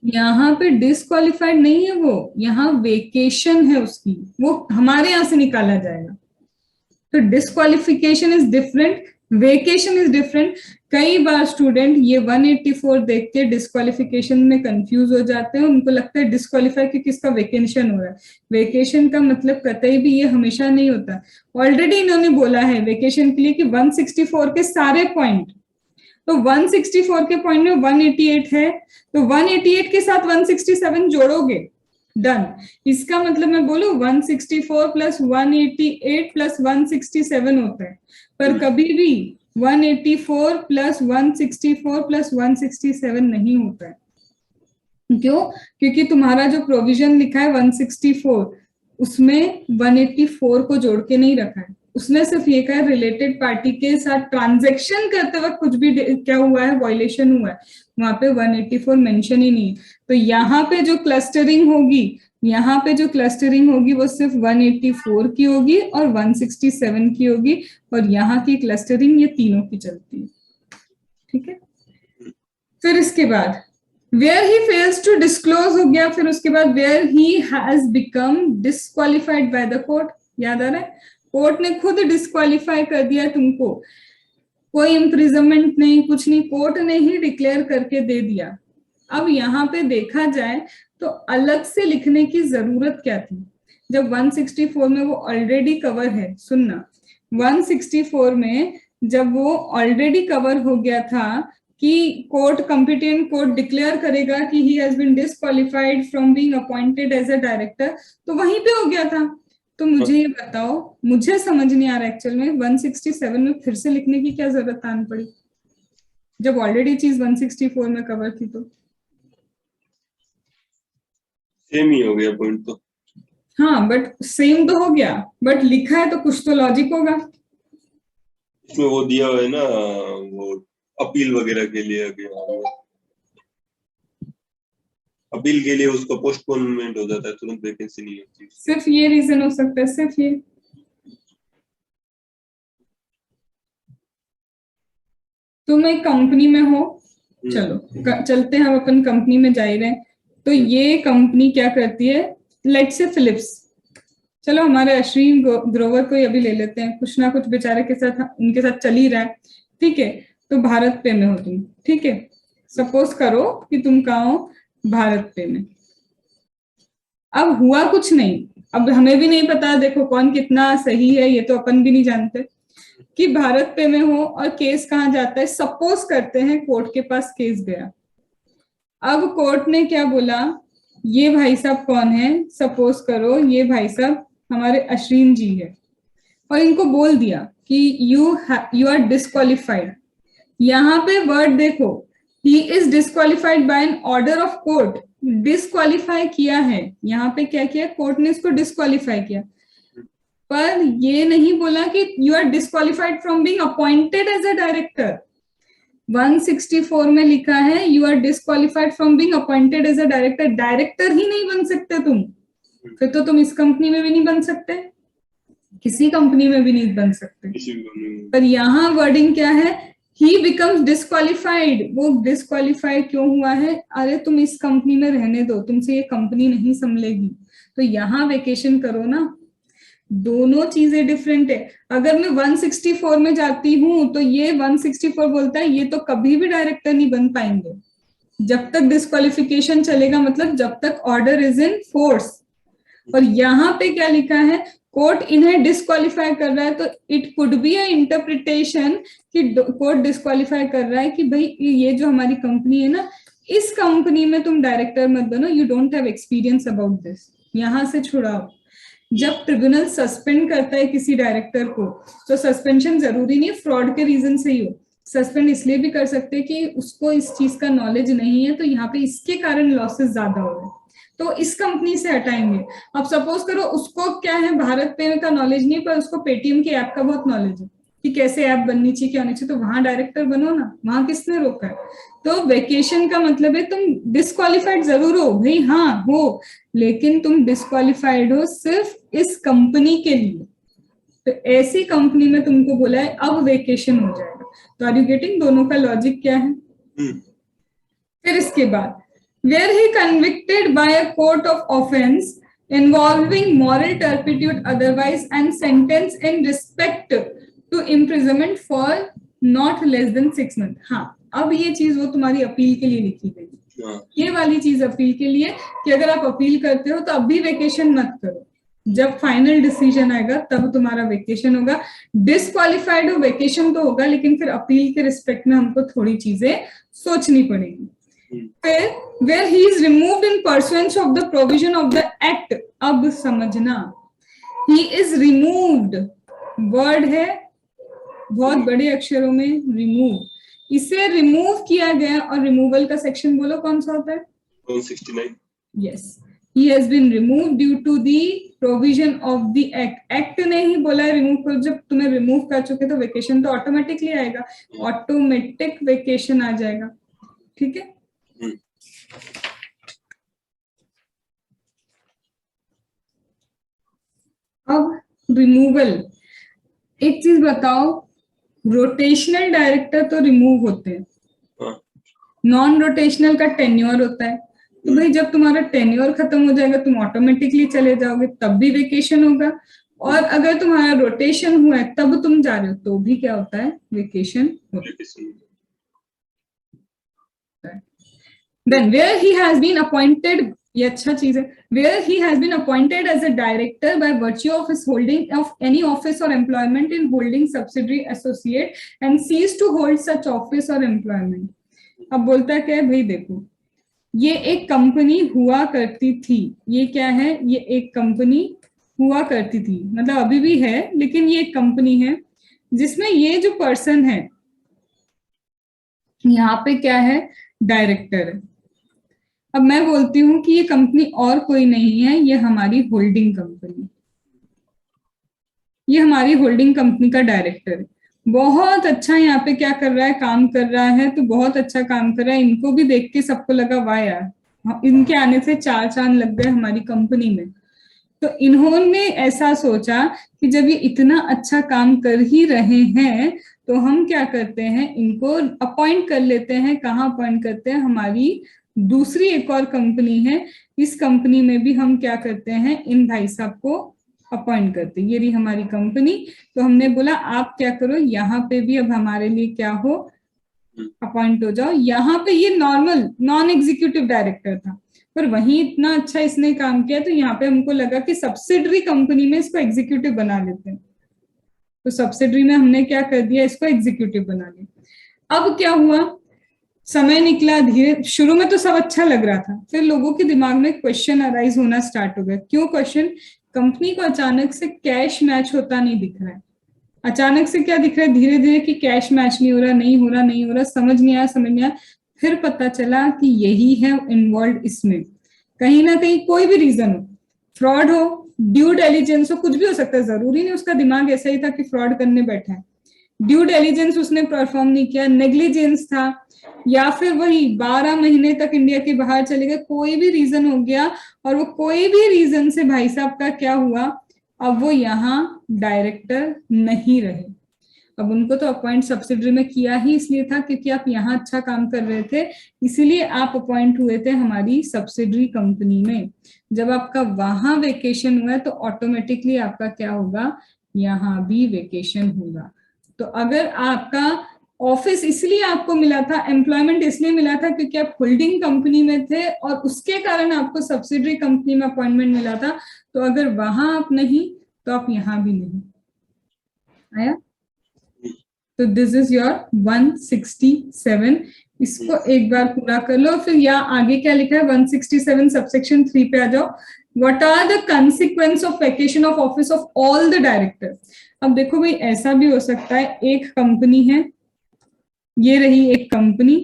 यहाँ पे डिस्क्वालिफाइड नहीं है वो, यहाँ वेकेशन है उसकी, वो हमारे यहाँ से निकाला जाएगा। तो disqualification is different, vacation is different. कई बार स्टूडेंट ये 184 देख के डिस्क्वालिफिकेशन में कंफ्यूज हो जाते हैं, उनको लगता है डिस्क्वालिफाई क्योंकि इसका वेकेशन हो रहा है। वेकेशन का मतलब कतई भी ये हमेशा नहीं होता। ऑलरेडी इन्होंने बोला है वेकेशन के लिए कि 164 के सारे पॉइंट, तो 164 के पॉइंट में 188 है, तो 188 के साथ 167 जोड़ोगे, डन। इसका मतलब मैं बोलूं 164 प्लस 188 प्लस 167 होता है, पर कभी भी 184 प्लस 164 प्लस 167 नहीं होता है। क्यों? क्योंकि तुम्हारा जो प्रोविजन लिखा है 164, उसमें 184 को जोड़ के नहीं रखा है, उसने सिर्फ ये कहा रिलेटेड पार्टी के साथ ट्रांजैक्शन करते वक्त कुछ भी क्या हुआ है, वायलेशन हुआ है, वहां पे 184 मेंशन ही नहीं है। तो यहाँ पे जो क्लस्टरिंग होगी, यहाँ पे जो क्लस्टरिंग होगी वो सिर्फ 184 की होगी और 167 की होगी, और यहाँ की क्लस्टरिंग ये तीनों की चलती है। ठीक है, फिर इसके बाद where he fails to disclose हो गया, फिर उसके बाद where he has become disqualified by the court। याद आ रहा है, कोर्ट ने खुद डिस्क्वालीफाई कर दिया तुमको, कोई इम्प्रिजनमेंट नहीं, कुछ नहीं, कोर्ट ने ही डिक्लेयर करके दे दिया। अब यहाँ पे देखा जाए तो अलग से लिखने की जरूरत क्या थी, जब 164 में वो ऑलरेडी कवर है। सुनना, 164 में जब वो ऑलरेडी कवर हो गया था कि कोर्ट, कंपिटेंट कोर्ट डिक्लेयर करेगा कि he has been disqualified from being appointed as a director, तो वहीं पे हो गया था। तो मुझे ये बताओ, मुझे समझ नहीं आ रहा एक्चुअल में 167 में फिर से लिखने की क्या जरूरत आन पड़ी, जब ऑलरेडी चीज 164 में कवर थी। तो सेम ही हो गया पॉइंट तो। हाँ, बट सेम तो हो गया, बट लिखा है तो कुछ तो लॉजिक होगा। इसमें वो दिया हुआ है ना, वो अपील वगैरह के लिए अपील के लिए उसका पोस्टपोनमेंट हो जाता है, तुरंत वैकेंसी नहीं होती। सिर्फ ये रीजन हो सकता है, सिर्फ ये। तुम एक कंपनी में हो, चलो चलते हैं, हम अपन कंपनी में जा ही रहे हैं। तो ये कंपनी क्या करती है, लेट्स से फिलिप्स, चलो हमारे अश्विन ग्रोवर को अभी ले लेते हैं, कुछ ना कुछ बेचारे के साथ उनके साथ चल ही रहा है, ठीक है। तो भारत पे में हो तुम, ठीक है, सपोज करो कि तुम कहाँ हो, भारत पे में। अब हुआ कुछ नहीं, अब हमें भी नहीं पता, देखो कौन कितना सही है ये तो अपन भी नहीं जानते, कि भारत पे में हो और केस कहाँ जाता है, सपोज करते हैं कोर्ट के पास केस गया। अब कोर्ट ने क्या बोला, ये भाई साहब कौन है, सपोज करो ये भाई साहब हमारे अश्विन जी है, और इनको बोल दिया कि यू आर डिस्क्वालिफाइड। यहाँ पे वर्ड देखो, he is disqualified by an order of court, disqualify किया है, यहाँ पे क्या किया, कोर्ट ने इसको डिस्क्वालिफाई किया, पर ये नहीं बोला कि you are disqualified from being appointed as a director. 164 में लिखा है you are disqualified from being appointed as a director, director ही नहीं बन सकते तुम, फिर तो तुम इस कंपनी में भी नहीं बन सकते, किसी कंपनी में भी नहीं बन सकते। पर यहाँ वर्डिंग क्या है, ही बिकम्स डिस्क्वालिफाइड। वो डिस्क्वालिफाइड क्यों हुआ है, अरे तुम इस कंपनी में रहने दो, तुमसे ये कंपनी नहीं संभलेगी, तो यहाँ वेकेशन करो ना। दोनों चीजें डिफरेंट है। अगर मैं 164 में जाती हूँ तो ये 164 बोलता है ये तो कभी भी डायरेक्टर नहीं बन पाएंगे जब तक डिस्क्वालिफिकेशन चलेगा, मतलब जब तक ऑर्डर इज इन फोर्स। और यहाँ पे क्या लिखा है, कोर्ट इन्हें डिस्क्वालिफाई कर रहा है, तो it could be a interpretation कि कोर्ट डिस्क्वालिफाई कर रहा है कि भाई ये जो हमारी कंपनी है ना, इस कंपनी में तुम डायरेक्टर मत बनो, you don't have experience about this, यहां से छुड़ाओ। जब ट्रिब्यूनल सस्पेंड करता है किसी डायरेक्टर को, तो सस्पेंशन जरूरी नहीं फ्रॉड के रीजन से ही हो, सस्पेंड इसलिए भी कर सकते हैं कि उसको इस चीज का नॉलेज नहीं है, तो यहाँ पे इसके कारण लॉसेस ज्यादा हो रहे हैं, तो इस कंपनी से हटाएंगे। अब सपोज करो उसको क्या है, भारत पे का नॉलेज नहीं, पर उसको पेटीएम के ऐप का बहुत नॉलेज है कि कैसे ऐप बननी चाहिए, क्या होनी चाहिए, तो वहां डायरेक्टर बनो ना, वहां किसने रोका है। तो वेकेशन का मतलब है तुम डिस्क्वालिफाइड जरूर हो भाई, हाँ हो, लेकिन तुम डिस्क्वालिफाइड हो सिर्फ इस कंपनी के लिए, तो ऐसी कंपनी में तुमको बोला है अब वेकेशन हो जाएगा। तो आर यू गेटिंग दोनों का लॉजिक क्या है। फिर इसके बाद where he convicted by a court of offense involving moral turpitude otherwise and sentenced in respect to imprisonment for not less than 6 months। हाँ, अब ये चीज वो तुम्हारी अपील के लिए लिखी गई, ये वाली चीज अपील के लिए कि अगर आप अपील करते हो तो अभी वेकेशन मत करो, जब फाइनल डिसीजन आएगा तब तुम्हारा वेकेशन होगा। डिस्क्वालिफाइड हो वेकेशन तो होगा, लेकिन फिर अपील के रिस्पेक्ट में हमको थोड़ी चीजें सोचनी पड़ेगी। फिर where he is removed in pursuance of the provision of the act, अब समझना, he is removed वर्ड है बहुत बड़े अक्षरों में, रिमूव, इसे रिमूव किया गया, और रिमूवल का सेक्शन बोलो कौन सा होता है, 169। yes, he has been removed due to the provision of the act। Act ने ही बोला है रिमूव करो, जब तुम्हें रिमूव कर चुके तो वेकेशन तो ऑटोमेटिकली आएगा, ऑटोमेटिक वेकेशन आ जाएगा, ठीक है। अब रिमूवल, एक चीज बताओ, रोटेशनल डायरेक्टर तो रिमूव होते हैं, नॉन रोटेशनल का टेन्योर होता है, तो भाई जब तुम्हारा टेन्योर खत्म हो जाएगा तुम ऑटोमेटिकली चले जाओगे, तब भी वेकेशन होगा, और अगर तुम्हारा रोटेशन हुआ है तब तुम जा रहे हो तो भी क्या होता है, वेकेशन होता है। Then where he has been appointed, ये अच्छा चीज है, where he has been appointed as a director by virtue of his holding of any office or employment in holding subsidiary associate and cease to hold such office or employment। अब बोलता है क्या, भाई देखो ये एक कंपनी हुआ करती थी, ये क्या है, ये एक कंपनी हुआ करती थी, मतलब अभी भी है, लेकिन ये एक कंपनी है जिसमें ये जो पर्सन है यहाँ पे क्या है, डायरेक्टर है। अब मैं बोलती हूँ कि ये कंपनी और कोई नहीं है, ये हमारी होल्डिंग कंपनी, ये हमारी होल्डिंग कंपनी का डायरेक्टर है, बहुत अच्छा यहाँ पे क्या कर रहा है, काम कर रहा है, तो बहुत अच्छा काम कर रहा है, इनको भी देख के सबको लगा वाह यार इनके आने से 4 चांद लग गए हमारी कंपनी में। तो इन्होंने ऐसा सोचा कि जब ये इतना अच्छा काम कर ही रहे हैं तो हम क्या करते हैं, इनको अपॉइंट कर लेते हैं। कहाँ अपॉइंट करते हैं, हमारी दूसरी एक और कंपनी है, इस कंपनी में भी हम क्या करते हैं, इन भाई साहब को अपॉइंट करते हैं। ये रही हमारी कंपनी। तो हमने बोला आप क्या करो, यहाँ पे भी अब हमारे लिए क्या हो, अपॉइंट हो जाओ। यहाँ पे ये नॉर्मल नॉन एग्जीक्यूटिव डायरेक्टर था, पर वहीं इतना अच्छा इसने काम किया तो यहाँ पे हमको लगा कि सब्सिडरी कंपनी में इसको एग्जीक्यूटिव बना लेते हैं। तो सब्सिडरी में हमने क्या कर दिया, इसको एग्जीक्यूटिव बना लिया। अब क्या हुआ, समय निकला धीरे, शुरू में तो सब अच्छा लग रहा था, फिर लोगों के दिमाग में क्वेश्चन अराइज होना स्टार्ट हो गया। क्यों क्वेश्चन, कंपनी को अचानक से कैश मैच होता नहीं दिख रहा है। अचानक से क्या दिख रहा है, धीरे धीरे कि कैश मैच नहीं हो रहा, नहीं हो रहा, नहीं हो रहा, समझ नहीं आया, समझ नहीं आया। फिर पता चला कि यही है इन्वॉल्व इसमें, कहीं ना कहीं कोई भी रीजन हो, फ्रॉड हो, ड्यू डिलिजेंस हो, कुछ भी हो सकता है, जरूरी नहीं उसका दिमाग ऐसा ही था कि फ्रॉड करने बैठा है। ड्यू डिलिजेंस उसने परफॉर्म नहीं किया, नेग्लिजेंस था, या फिर वही 12 महीने तक इंडिया के बाहर चले गए, कोई भी रीजन हो गया। और वो कोई भी रीजन से भाई साहब का क्या हुआ, अब वो यहाँ डायरेक्टर नहीं रहे। अब उनको तो अपॉइंट सब्सिडरी में किया ही इसलिए था क्योंकि आप यहाँ अच्छा काम कर रहे थे, इसीलिए आप अपॉइंट हुए थे हमारी सब्सिडरी कंपनी में। जब आपका वहां वेकेशन हुआ है तो ऑटोमेटिकली आपका क्या होगा, यहाँ भी वेकेशन होगा। तो अगर आपका ऑफिस इसलिए आपको मिला था, एम्प्लॉयमेंट इसलिए मिला था क्योंकि आप होल्डिंग कंपनी में थे और उसके कारण आपको सब्सिडरी कंपनी में अपॉइंटमेंट मिला था, तो अगर वहां आप नहीं तो आप यहाँ भी नहीं। आया? तो दिस इज योर 167। इसको एक बार पूरा कर लो, फिर यहाँ आगे क्या लिखा है 167 सबसेक्शन 3 पे आ जाओ। What are the consequence of vacation of office of all the director. अब देखो भाई, ऐसा भी हो सकता है, एक कंपनी है, ये रही एक कंपनी,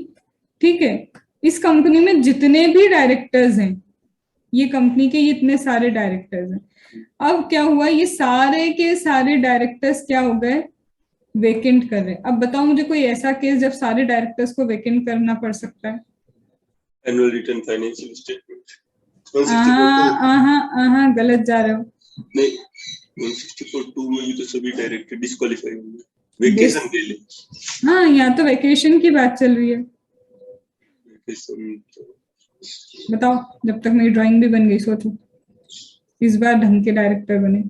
ठीक है, इस कंपनी में जितने भी डायरेक्टर्स हैं, ये कंपनी के ये इतने सारे डायरेक्टर्स हैं। अब क्या हुआ, ये सारे के सारे डायरेक्टर्स क्या हो गए, वेकेंट कर रहे हैं। अब बताओ मुझे कोई ऐसा केस जब सारे डायरेक्टर्स को वेकेंट करना पड़ सकता है। एनुअल रिटर्न फाइनेंशियल स्टेटमेंट 164 गलत जा रहे हो। नहीं, 164(2) में भी तो सभी डायरेक्टर डिस्क्वालीफाई होंगे वेकेशन के लिए। हाँ, यहाँ तो वेकेशन की बात चल रही है। बताओ, जब तक मेरी ड्राइंग भी बन गई, सोचो इस बार ढंग के डायरेक्टर बने।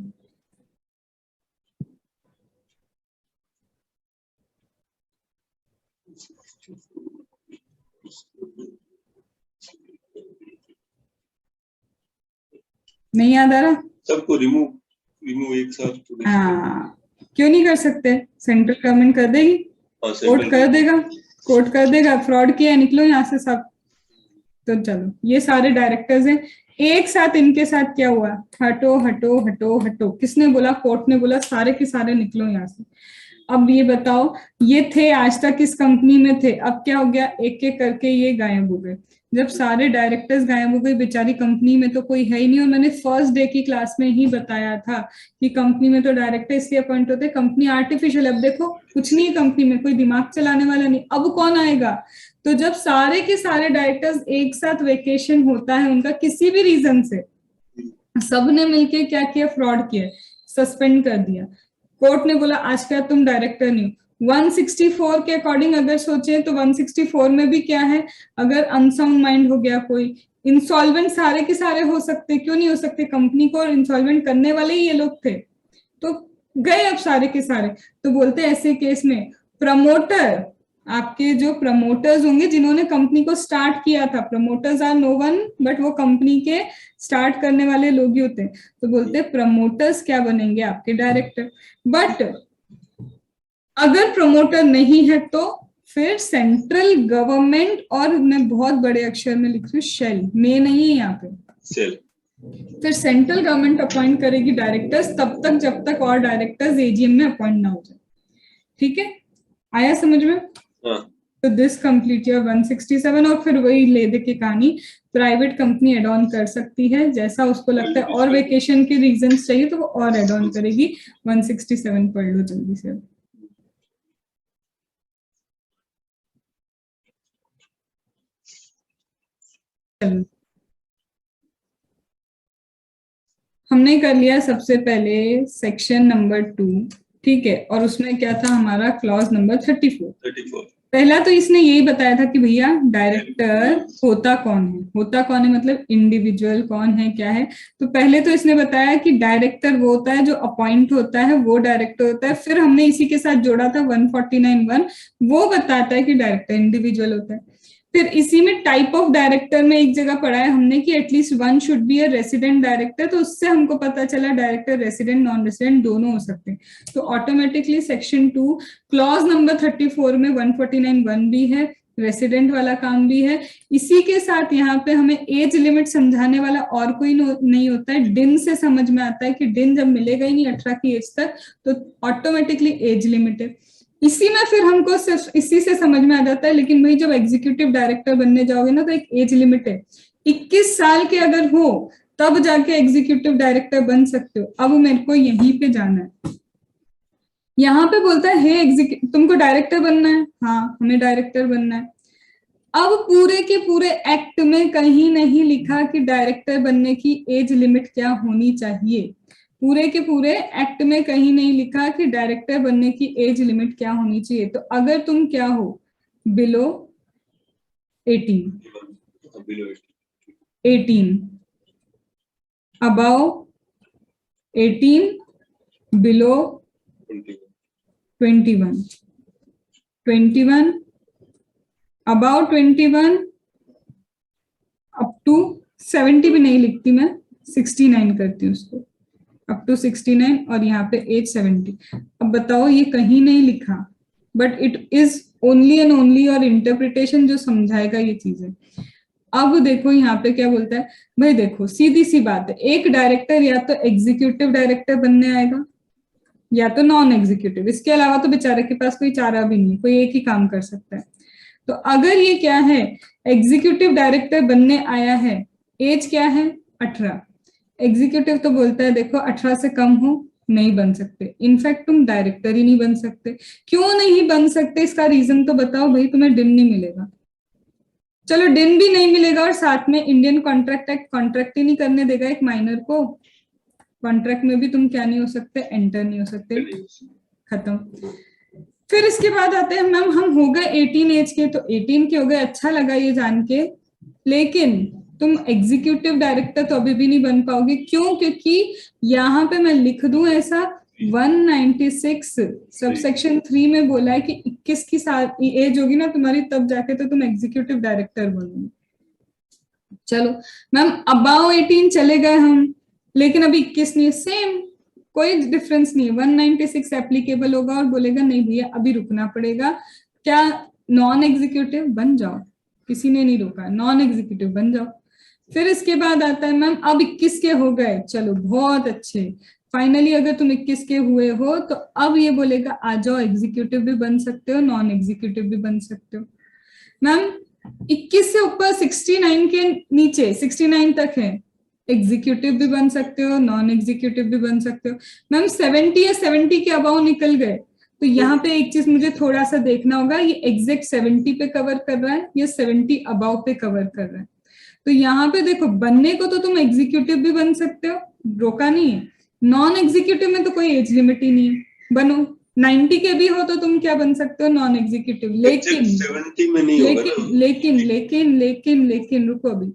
नहीं याद आ रहा, सबको रिमूव एक साथ। हाँ, क्यों नहीं कर सकते, सेंट्रल गवर्नमेंट कर देगी, कोर्ट कर देगा, कोर्ट कर देगा, फ्रॉड किया है, निकलो यहाँ से सब। तो चलो, ये सारे डायरेक्टर्स हैं, एक साथ इनके साथ क्या हुआ, हटो हटो हटो हटो, किसने बोला, कोर्ट ने बोला सारे के सारे निकलो यहाँ से। अब ये बताओ, ये थे आज तक इस कंपनी में थे, अब क्या हो गया, एक एक करके ये गायब हो गए। जब सारे डायरेक्टर्स गायब हो गए, बेचारी कंपनी में तो कोई है ही नहीं। और मैंने फर्स्ट डे की क्लास में ही बताया था कि कंपनी में तो डायरेक्टर इसलिए अपॉइंट होते, कंपनी आर्टिफिशियल। अब देखो कुछ नहीं है कंपनी में, कोई दिमाग चलाने वाला नहीं, अब कौन आएगा। तो जब सारे के सारे डायरेक्टर्स एक साथ वेकेशन होता है उनका किसी भी रीजन से, सबने मिलके क्या किया, फ्रॉड किया, सस्पेंड कर दिया। कोर्ट ने बोला आज का तुम डायरेक्टर नहीं हो। 164 के अकॉर्डिंग अगर सोचे तो 164 में भी क्या है, अगर अनसाउंड माइंड हो गया कोई, इंसॉल्वेंट सारे के सारे हो सकते, क्यों नहीं हो सकते, कंपनी को इंसॉल्वेंट करने वाले ही ये लोग थे, तो गए अब सारे के सारे। तो बोलते ऐसे केस में प्रमोटर, आपके जो प्रमोटर्स होंगे जिन्होंने कंपनी को स्टार्ट किया था, promoters are no one but वो कंपनी के स्टार्ट करने वाले लोग ही होते हैं, तो बोलते प्रमोटर्स क्या बनेंगे, आपके डायरेक्टर। बट अगर प्रमोटर नहीं है तो फिर सेंट्रल गवर्नमेंट, और मैं बहुत बड़े अक्षर में लिख रही हूँ शेल, में नहीं है यहाँ पे, सेल, फिर सेंट्रल गवर्नमेंट अपॉइंट करेगी डायरेक्टर्स, तब तक जब तक और डायरेक्टर्स एजीएम में अपॉइंट ना हो जाए। ठीक है, आया समझ में। तो दिस कंप्लीट योर 167। और फिर वही ले दे के कहानी, प्राइवेट कंपनी एड ऑन कर सकती है जैसा उसको लगता है, और वेकेशन के रीजंस चाहिए तो वो और एड ऑन करेगी। 167 पढ़ लो जल्दी से। चलो हमने कर लिया सबसे पहले सेक्शन नंबर 2, ठीक है, और उसमें क्या था हमारा क्लॉज नंबर 34। पहला तो इसने यही बताया था कि भैया डायरेक्टर होता कौन है, होता कौन है मतलब इंडिविजुअल कौन है, क्या है। तो पहले तो इसने बताया कि डायरेक्टर वो होता है जो अपॉइंट होता है, वो डायरेक्टर होता है। फिर हमने इसी के साथ जोड़ा था 149(1), वो बताता है कि डायरेक्टर इंडिविजुअल होता है। फिर इसी में टाइप ऑफ डायरेक्टर में एक जगह पढ़ा है हमने कि at least one should be a resident director, तो उससे हमको पता चला डायरेक्टर रेसिडेंट नॉन रेसिडेंट दोनों हो सकते हैं। तो ऑटोमेटिकली सेक्शन 2 क्लॉज नंबर 34 में 149(1) भी है, रेसिडेंट वाला काम भी है। इसी के साथ यहाँ पे हमें एज लिमिट समझाने वाला और कोई नहीं होता है। डिन से समझ में आता है कि डिन जब मिलेगा ही नहीं 18 की एज तक, तो ऑटोमेटिकली एज लिमिट है। इसी में फिर हमको सिर्फ इसी से समझ में आ जाता है, लेकिन भाई जब एग्जीक्यूटिव डायरेक्टर बनने जाओगे ना तो एक एज लिमिट है, 21 साल के अगर हो तब जाके एग्जीक्यूटिव डायरेक्टर बन सकते हो। अब मेरे को यहीं पे जाना है, यहाँ पे बोलता है हे एग्जीक्यूटिव तुमको डायरेक्टर बनना है, हाँ हमें डायरेक्टर बनना है। अब पूरे के पूरे एक्ट में कहीं नहीं लिखा कि डायरेक्टर बनने की एज लिमिट क्या होनी चाहिए। पूरे के पूरे एक्ट में कहीं नहीं लिखा कि डायरेक्टर बनने की एज लिमिट क्या होनी चाहिए। तो अगर तुम क्या हो below 18 about 18 below 21 about 21 up to 70 भी नहीं लिखती मैं, 69 करती हूँ उसको, अप टू 69 और यहाँ पे एज 70। अब बताओ ये कहीं नहीं लिखा, but it is only and only और इंटरप्रिटेशन जो समझाएगा ये चीजें। अब देखो यहाँ पे क्या बोलता है, भाई देखो सीधी सी बात है, एक डायरेक्टर या तो एग्जीक्यूटिव डायरेक्टर बनने आएगा या तो नॉन एग्जीक्यूटिव, इसके अलावा तो बेचारे के पास कोई चारा भी नहीं, कोई एक ही काम कर सकता है। तो अगर ये क्या है एग्जीक्यूटिव डायरेक्टर बनने आया है, एज क्या है 18, एग्जीक्यूटिव तो बोलता है देखो 18 से कम हो नहीं बन सकते, इनफैक्ट तुम डायरेक्टर ही नहीं बन सकते। क्यों नहीं बन सकते इसका रीजन तो बताओ भाई, तुम्हें डिन नहीं मिलेगा। चलो डिन भी नहीं मिलेगा और साथ में इंडियन कॉन्ट्रैक्ट एक्ट कॉन्ट्रैक्ट ही नहीं करने देगा एक माइनर को, कॉन्ट्रैक्ट में भी तुम क्या नहीं हो सकते, एंटर नहीं हो सकते, खत्म। फिर इसके बाद आते हैं मैम हम हो गए 18 एज के, तो 18 के हो गए, अच्छा लगा ये जान के, लेकिन तुम एग्जीक्यूटिव डायरेक्टर तो अभी भी नहीं बन पाओगे। क्यों? क्योंकि यहाँ पे मैं लिख दूं ऐसा 196 सब सेक्शन 3 में बोला है कि 21 की साल एज होगी ना तुम्हारी तब जाके तो तुम एग्जीक्यूटिव डायरेक्टर बनोगे। चलो मैम अबाउ 18 चले गए हम, लेकिन अभी 21 नहीं है, सेम कोई डिफरेंस नहीं है, 196 एप्लीकेबल होगा और बोलेगा नहीं भैया अभी रुकना पड़ेगा, क्या नॉन एग्जीक्यूटिव बन जाओ, किसी ने नहीं रोका, नॉन एग्जीक्यूटिव बन जाओ। फिर इसके बाद आता है मैम अब 21 के हो गए, चलो बहुत अच्छे, फाइनली अगर तुम 21 के हुए हो तो अब ये बोलेगा आ जाओ एग्जीक्यूटिव भी बन सकते हो नॉन एग्जीक्यूटिव भी बन सकते हो। मैम 21 से ऊपर 69 के नीचे 69 तक है, एग्जीक्यूटिव भी बन सकते हो नॉन एग्जीक्यूटिव भी बन सकते हो। मैम 70 या 70 के अबाव निकल गए, तो यहाँ पे एक चीज मुझे थोड़ा सा देखना होगा, ये एग्जैक्ट 70 पे कवर कर रहा है या 70 अबाव पे कवर कर रहा है। तो यहाँ पे देखो बनने को तो तुम एग्जीक्यूटिव भी बन सकते हो, रोका नहीं है, नॉन एग्जीक्यूटिव में तो कोई एज लिमिट ही नहीं है, बनो 90 के भी हो तो तुम क्या बन सकते हो नॉन एग्जीक्यूटिव। लेकिन 70 में नहीं होगा ना। लेकिन रुको, अभी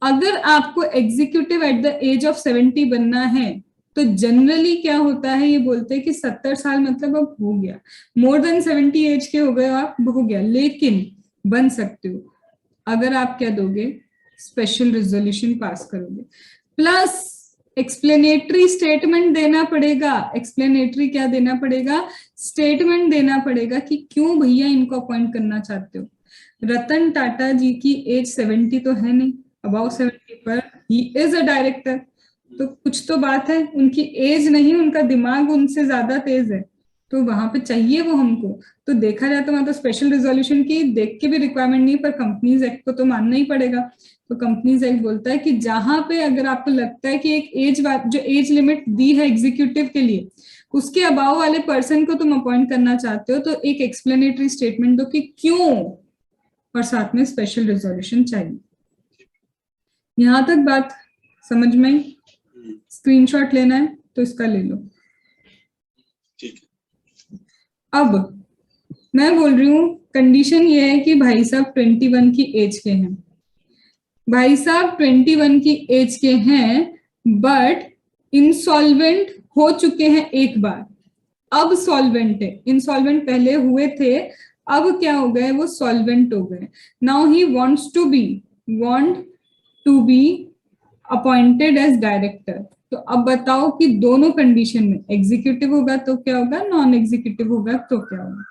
अगर आपको executive at the age of 70 बनना है तो जनरली क्या होता है, ये बोलते हैं कि 70 साल मतलब अब हो गया, मोर देन 70 एज के हो गए आप, हो गया, लेकिन बन सकते हो अगर आप क्या दोगे, स्पेशल रेजोल्यूशन पास करोगे, प्लस एक्सप्लेनेटरी स्टेटमेंट देना पड़ेगा। एक्सप्लेनेटरी क्या देना पड़ेगा, स्टेटमेंट देना पड़ेगा कि क्यों भैया इनको अपॉइंट करना चाहते हो। रतन टाटा जी की एज 70 तो है नहीं, अबाउट 70, पर ही इज अ डायरेक्टर, तो कुछ तो बात है, उनकी एज नहीं उनका दिमाग उनसे ज्यादा तेज है, तो वहां पे चाहिए वो हमको। तो देखा जाए तो मतलब स्पेशल रिजोल्यूशन की देख के भी रिक्वायरमेंट नहीं, पर कंपनीज एक्ट को तो मानना ही पड़ेगा। तो कंपनीज एक्ट बोलता है कि जहां पे अगर आपको लगता है कि एक एज जो एज लिमिट दी है एग्जीक्यूटिव के लिए उसके अबाव वाले पर्सन को तुम अपॉइंट करना चाहते हो, तो एक एक्सप्लेनेटरी स्टेटमेंट दो कि क्यों, और साथ में स्पेशल रिजोल्यूशन चाहिए। यहां तक बात समझ में? स्क्रीनशॉट लेना है तो इसका ले लो। ठीक है। अब मैं बोल रही हूँ कंडीशन ये है कि भाई साहब 21 की एज के हैं, भाई साहब 21 की एज के हैं, बट इंसॉल्वेंट हो चुके हैं एक बार, अब सॉल्वेंट है। इंसॉल्वेंट पहले हुए थे, अब क्या हो गए, वो सॉल्वेंट हो गए। Now he want to be appointed as director. तो अब बताओ कि दोनों कंडीशन में एग्जीक्यूटिव होगा तो क्या होगा, नॉन एग्जीक्यूटिव होगा तो क्या होगा।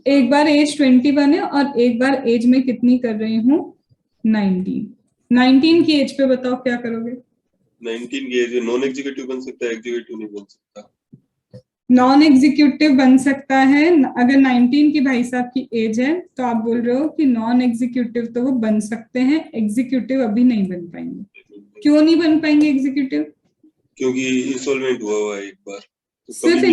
एक बार एज 21 है और एक बार एज में कितनी कर रही हूँ, 19 की एज पे बताओ क्या करोगे। 19 की एज नॉन एग्जीक्यूटिव बन सकता है, एग्जीक्यूटिव नहीं बन सकता। नॉन एग्जीक्यूटिव बन सकता है अगर 19 की भाई साहब की एज है, तो आप बोल रहे हो कि नॉन एग्जीक्यूटिव तो वो बन सकते हैं, एग्जीक्यूटिव अभी नहीं बन पाएंगे। क्यों नहीं बन पाएंगे एग्जीक्यूटिव? क्योंकि इंसॉल्वेंट हुआ है एक बार। तो सिर्फ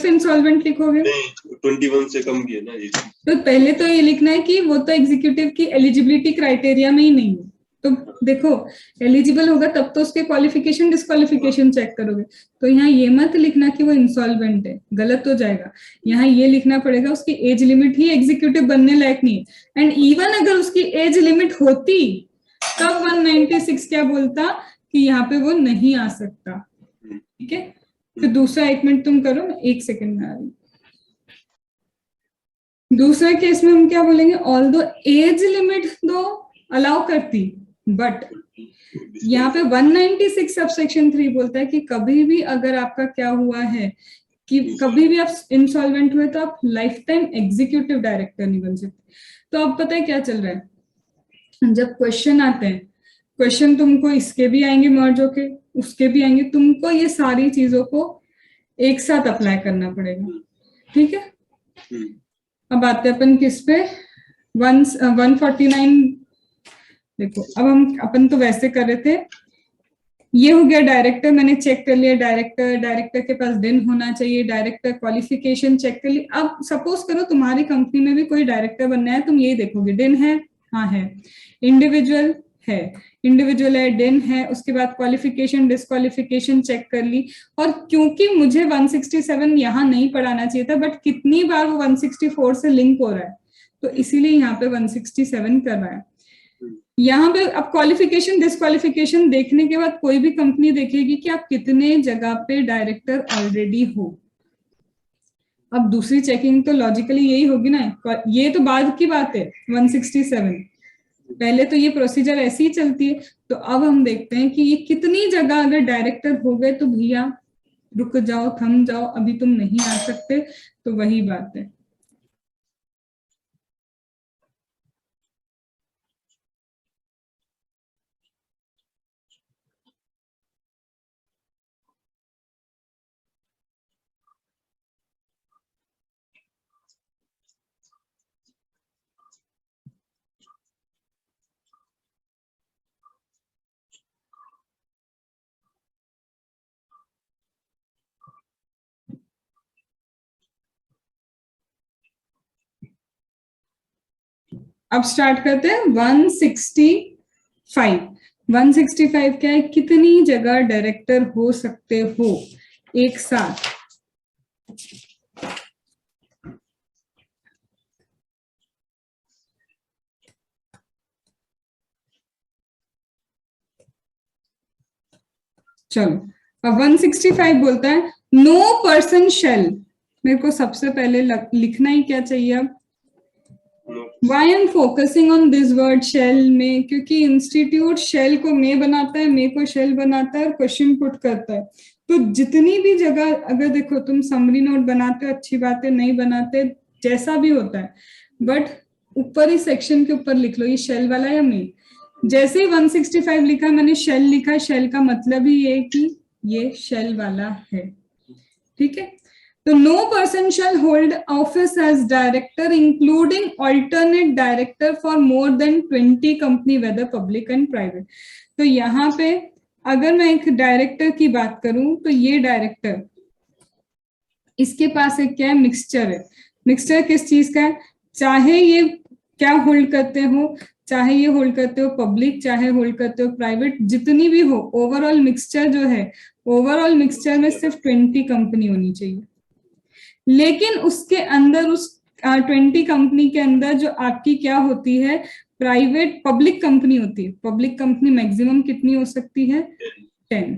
इंसॉल्वेंट लिखोगे? नहीं, 21 से कम की है ना ये। तो पहले तो ये लिखना है कि वो तो एग्जीक्यूटिव की एलिजिबिलिटी क्राइटेरिया में ही नहीं है। तो देखो एलिजिबल होगा तब तो उसके क्वालिफिकेशन डिस्क्वालिफिकेशन चेक करोगे। तो यहाँ ये मत लिखना कि वो इंसॉल्वेंट है, गलत हो जाएगा। यहाँ ये लिखना पड़ेगा उसकी एज लिमिट ही एग्जीक्यूटिव बनने लायक नहीं है। एंड इवन अगर उसकी एज लिमिट होती तब 196 क्या बोलता कि यहाँ पे वो नहीं आ सकता। ठीक है, फिर दूसरा 1 मिनट तुम करो, मैं 1 सेकेंड में आ रही। दूसरा केस में हम क्या बोलेंगे, ऑल दो एज लिमिट दो अलाउ करती, बट यहाँ पे 196 सबसेक्शन 3 बोलता है कि कभी भी अगर आपका क्या हुआ है कि कभी भी आप इंसॉल्वेंट हुए तो आप लाइफ टाइम एग्जीक्यूटिव डायरेक्टर नहीं बन सकते। तो अब पता है क्या चल रहा है, जब क्वेश्चन आते हैं, क्वेश्चन तुमको इसके भी आएंगे मर्ज होके, उसके भी आएंगे, तुमको ये सारी चीजों को एक साथ अप्लाई करना पड़ेगा। ठीक है, अब आते हैं अपन किस पे, 149। देखो अब हम अपन तो वैसे कर रहे थे, ये हो गया डायरेक्टर, मैंने चेक कर लिया डायरेक्टर के पास डिन होना चाहिए, डायरेक्टर क्वालिफिकेशन चेक कर ली। अब सपोज करो तुम्हारी कंपनी में भी कोई डायरेक्टर बनना है, तुम यही देखोगे डिन है, हाँ है, इंडिविजुअल है, डिन है, उसके बाद क्वालिफिकेशन डिस्क्वालिफिकेशन चेक कर ली। और क्योंकि मुझे 167 यहाँ नहीं पढ़ाना चाहिए था, बट कितनी बार वो 164 से लिंक हो रहा है, तो इसीलिए यहाँ पे 167 कर रहा है। यहाँ पे अब क्वालिफिकेशन डिस्क्वालिफिकेशन देखने के बाद कोई भी कंपनी देखेगी कि आप कितने जगह पे डायरेक्टर ऑलरेडी हो। अब दूसरी चेकिंग तो लॉजिकली यही होगी ना, ये तो बाद की बात है 167, पहले तो ये प्रोसीजर ऐसी ही चलती है। तो अब हम देखते हैं कि ये कितनी जगह अगर डायरेक्टर हो गए तो भैया रुक जाओ, थम जाओ, अभी तुम नहीं आ सकते। तो वही बात है, अब स्टार्ट करते हैं 165। 165 क्या है, कितनी जगह डायरेक्टर हो सकते हो एक साथ। चलो अब 165 बोलता है नो पर्सन शेल। मेरे को सबसे पहले लिखना ही क्या चाहिए अब, Why I'm focusing on this word shell में, क्योंकि इंस्टीट्यूट शेल को मे बनाता है, मे को शेल बनाता है और क्वेश्चन पुट करता है। तो जितनी भी जगह अगर देखो तुम समरी नोट बनाते हो, अच्छी बात है, नहीं बनाते जैसा भी होता है, बट ऊपर ही सेक्शन के ऊपर लिख लो ये शेल वाला है या नहीं। जैसे ही 165 लिखा मैंने शेल लिखा, शेल का मतलब ही ये कि ये शेल वाला है। ठीक है, तो no person shall hold office as director including alternate director for more than 20 company whether public and private। तो यहाँ पे अगर मैं एक डायरेक्टर की बात करूं तो ये डायरेक्टर, इसके पास एक क्या है, मिक्सचर है। मिक्सचर किस चीज का है, चाहे ये क्या होल्ड करते हो, चाहे ये होल्ड करते हो पब्लिक, चाहे होल्ड करते हो प्राइवेट, जितनी भी हो, ओवरऑल मिक्सचर जो है, ओवरऑल मिक्सचर में सिर्फ 20 कंपनी होनी चाहिए। लेकिन उसके अंदर, उस 20 कंपनी के अंदर जो आपकी क्या होती है, प्राइवेट पब्लिक कंपनी होती है। पब्लिक कंपनी मैक्सिमम कितनी हो सकती है? 10।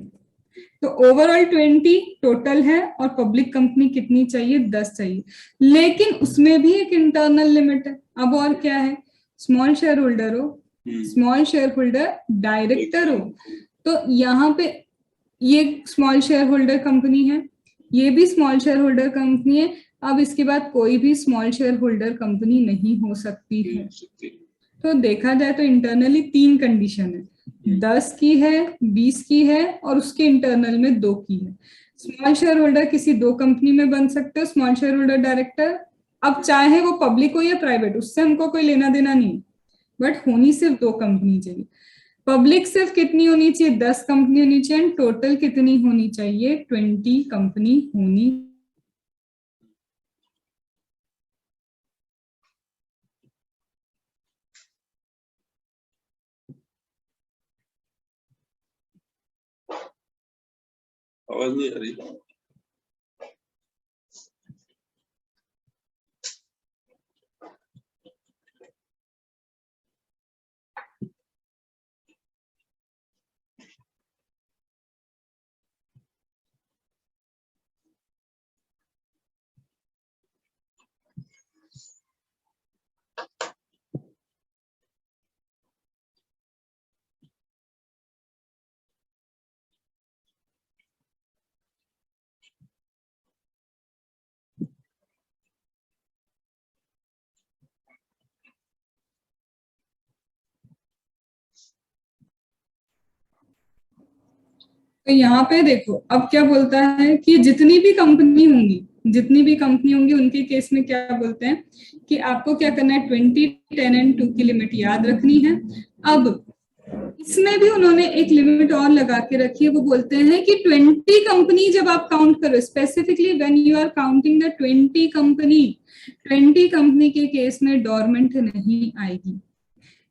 तो ओवरऑल 20 टोटल है, और पब्लिक कंपनी कितनी चाहिए? 10 चाहिए। लेकिन उसमें भी एक इंटरनल लिमिट है। अब और क्या है? स्मॉल शेयर होल्डर हो, स्मॉल शेयर होल्डर डायरेक्टर हो, तो यहाँ पे ये स्मॉल शेयर होल्डर कंपनी है, ये भी स्मॉल शेयर होल्डर कंपनी है। अब इसके बाद कोई भी स्मॉल शेयर होल्डर कंपनी नहीं हो सकती है। तो देखा जाए तो इंटरनली 3 कंडीशन है, 10 की है, 20 की है, और उसके इंटरनल में 2 की है। स्मॉल शेयर होल्डर किसी 2 कंपनी में बन सकते हो, स्मॉल शेयर होल्डर डायरेक्टर। अब चाहे वो पब्लिक हो या प्राइवेट, उससे हमको कोई लेना देना नहीं, बट होनी सिर्फ 2 कंपनी चाहिए। पब्लिक सिर्फ कितनी होनी चाहिए? 10 कंपनी होनी चाहिए। टोटल कितनी होनी चाहिए? 20 कंपनी होनी। आवाज नहीं आ रही। तो यहाँ पे देखो, अब क्या बोलता है कि जितनी भी कंपनी होंगी, जितनी भी कंपनी होंगी, उनके केस में क्या बोलते हैं कि आपको क्या करना है? 20, 10 एंड 2 की लिमिट याद रखनी है। अब इसमें भी उन्होंने एक लिमिट और लगा के रखी है। वो बोलते हैं कि 20 कंपनी जब आप काउंट करो, specifically when you are counting the 20 company, 20 company के केस में डोरमेंट नहीं आएगी।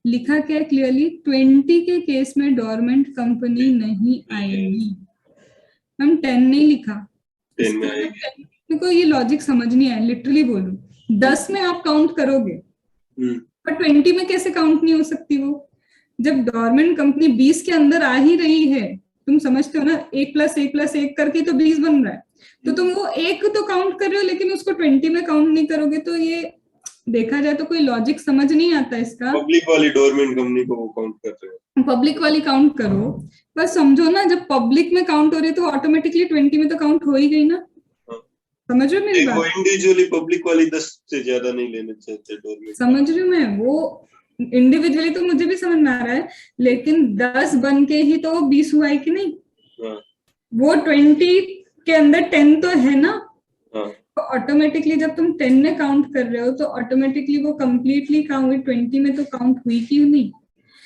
लिखा क्या है क्लियरली? 20 के केस में डोरमेंट कंपनी नहीं आएगी। हम 10 नहीं लिखा, 10 में आएगी। मेरे को ये लॉजिक समझ नहीं आया, लिटरली बोलूं। 10 में आप काउंट करोगे, पर 20 में कैसे काउंट नहीं हो सकती वो? जब डोरमेंट कंपनी 20 के अंदर आ ही रही है, तुम समझते हो ना, 1+1+1 करके तो 20 बन रहा है, तो तुम वो एक तो काउंट कर रहे हो, लेकिन उसको 20 में काउंट नहीं करोगे। तो ये देखा जाए तो कोई लॉजिक समझ नहीं आता इसका। पब्लिक वाली डोरमेंट कंपनी को वो काउंट कर रहे हैं। पब्लिक वाली काउंट करो, बस समझो ना, जब पब्लिक में काउंट हो रही है तो ऑटोमेटिकली 20 में तो काउंट हो ही गई ना। समझ रहे हो मेरी बात? वो इंडिविजुअली पब्लिक वाली 10 से ज्यादा नहीं लेने चाहते डोरमेंट। समझ रही हूँ मैं, वो इंडिविजुअली तो मुझे भी समझ में आ रहा है, लेकिन 10 बन के ही तो वो 20 हुआ है कि नहीं? वो 20 के अंदर 10 तो है ना। तो ऑटोमेटिकली जब तुम 10 में काउंट कर रहे हो तो ऑटोमेटिकली वो कंप्लीटली काउंट 20 में तो काउंट हुई क्यों नहीं?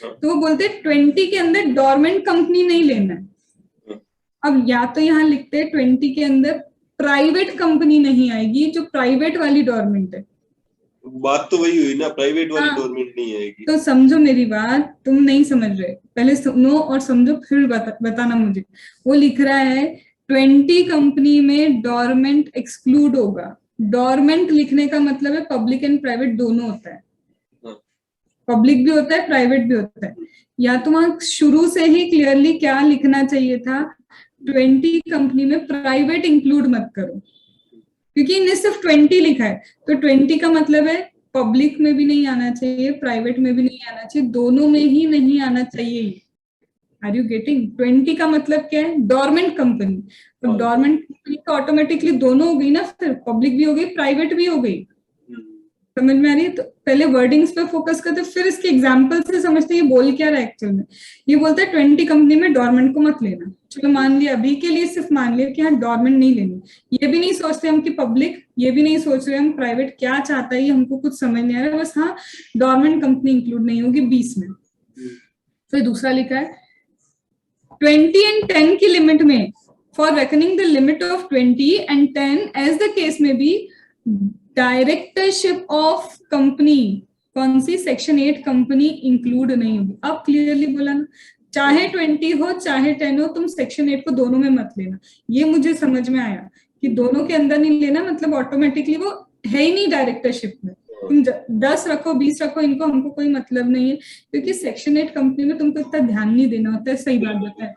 तो वो बोलते हैं 20 के अंदर डोरमेंट कंपनी नहीं लेना है। अब या तो यहाँ लिखते हैं 20 के अंदर प्राइवेट कंपनी नहीं आएगी, जो प्राइवेट वाली डोरमेंट है। बात तो वही हुई ना, प्राइवेट वाली डोरमेंट नहीं आएगी। तो समझो मेरी बात, तुम नहीं समझ रहे, पहले सुनो और समझो, फिर बताना मुझे। वो लिख रहा है 20 कंपनी में डोरमेंट एक्सक्लूड होगा। डोरमेंट लिखने का मतलब है पब्लिक एंड प्राइवेट दोनों होता है। पब्लिक भी होता है, प्राइवेट भी होता है। या तो वहां शुरू से ही क्लियरली क्या लिखना चाहिए था? 20 कंपनी में प्राइवेट इंक्लूड मत करो, क्योंकि इन्हें सिर्फ 20 लिखा है। तो 20 का मतलब है पब्लिक में भी नहीं आना चाहिए, प्राइवेट में भी नहीं आना चाहिए, दोनों में ही नहीं आना चाहिए। Are you getting? 20 का मतलब क्या है? Dormant company. तो डोरमेंट कंपनी का ऑटोमेटिकली दोनों हो गई ना, फिर पब्लिक भी हो गई, प्राइवेट भी हो गई। समझ में आ रही है? तो पहले वर्डिंग्स पे फोकस करते, फिर इसके एग्जांपल से समझते ये बोल क्या रहा है एक्चुअल में। ये बोलता है 20 कंपनी में डोरमेंट को मत लेना। चलो मान लिया, अभी के लिए सिर्फ मान लिया कि हाँ डोरमेंट नहीं लेनी। ये भी नहीं सोचते हम कि पब्लिक, ये भी नहीं सोच रहे हम प्राइवेट, क्या चाहता है हमको कुछ समझ नहीं आ रहा है, बस हाँ डोरमेंट कंपनी इंक्लूड नहीं होगी 20 में। फिर दूसरा लिखा है 20 एंड 10 की लिमिट में, for reckoning the limit of 20 and 10 as the case में बी, डायरेक्टरशिप ऑफ कंपनी कौन सी सेक्शन 8 कंपनी इंक्लूड नहीं होगी। अब क्लियरली बोला ना, चाहे 20 हो चाहे 10 हो, तुम सेक्शन 8 को दोनों में मत लेना। ये मुझे समझ में आया कि दोनों के अंदर नहीं लेना, मतलब ऑटोमेटिकली वो है ही नहीं डायरेक्टरशिप में। तुम 10 रखो 20 रखो, इनको हमको कोई मतलब नहीं है, क्योंकि सेक्शन 8 कंपनी में तुमको इतना ध्यान नहीं देना होता है। सही बात बताए,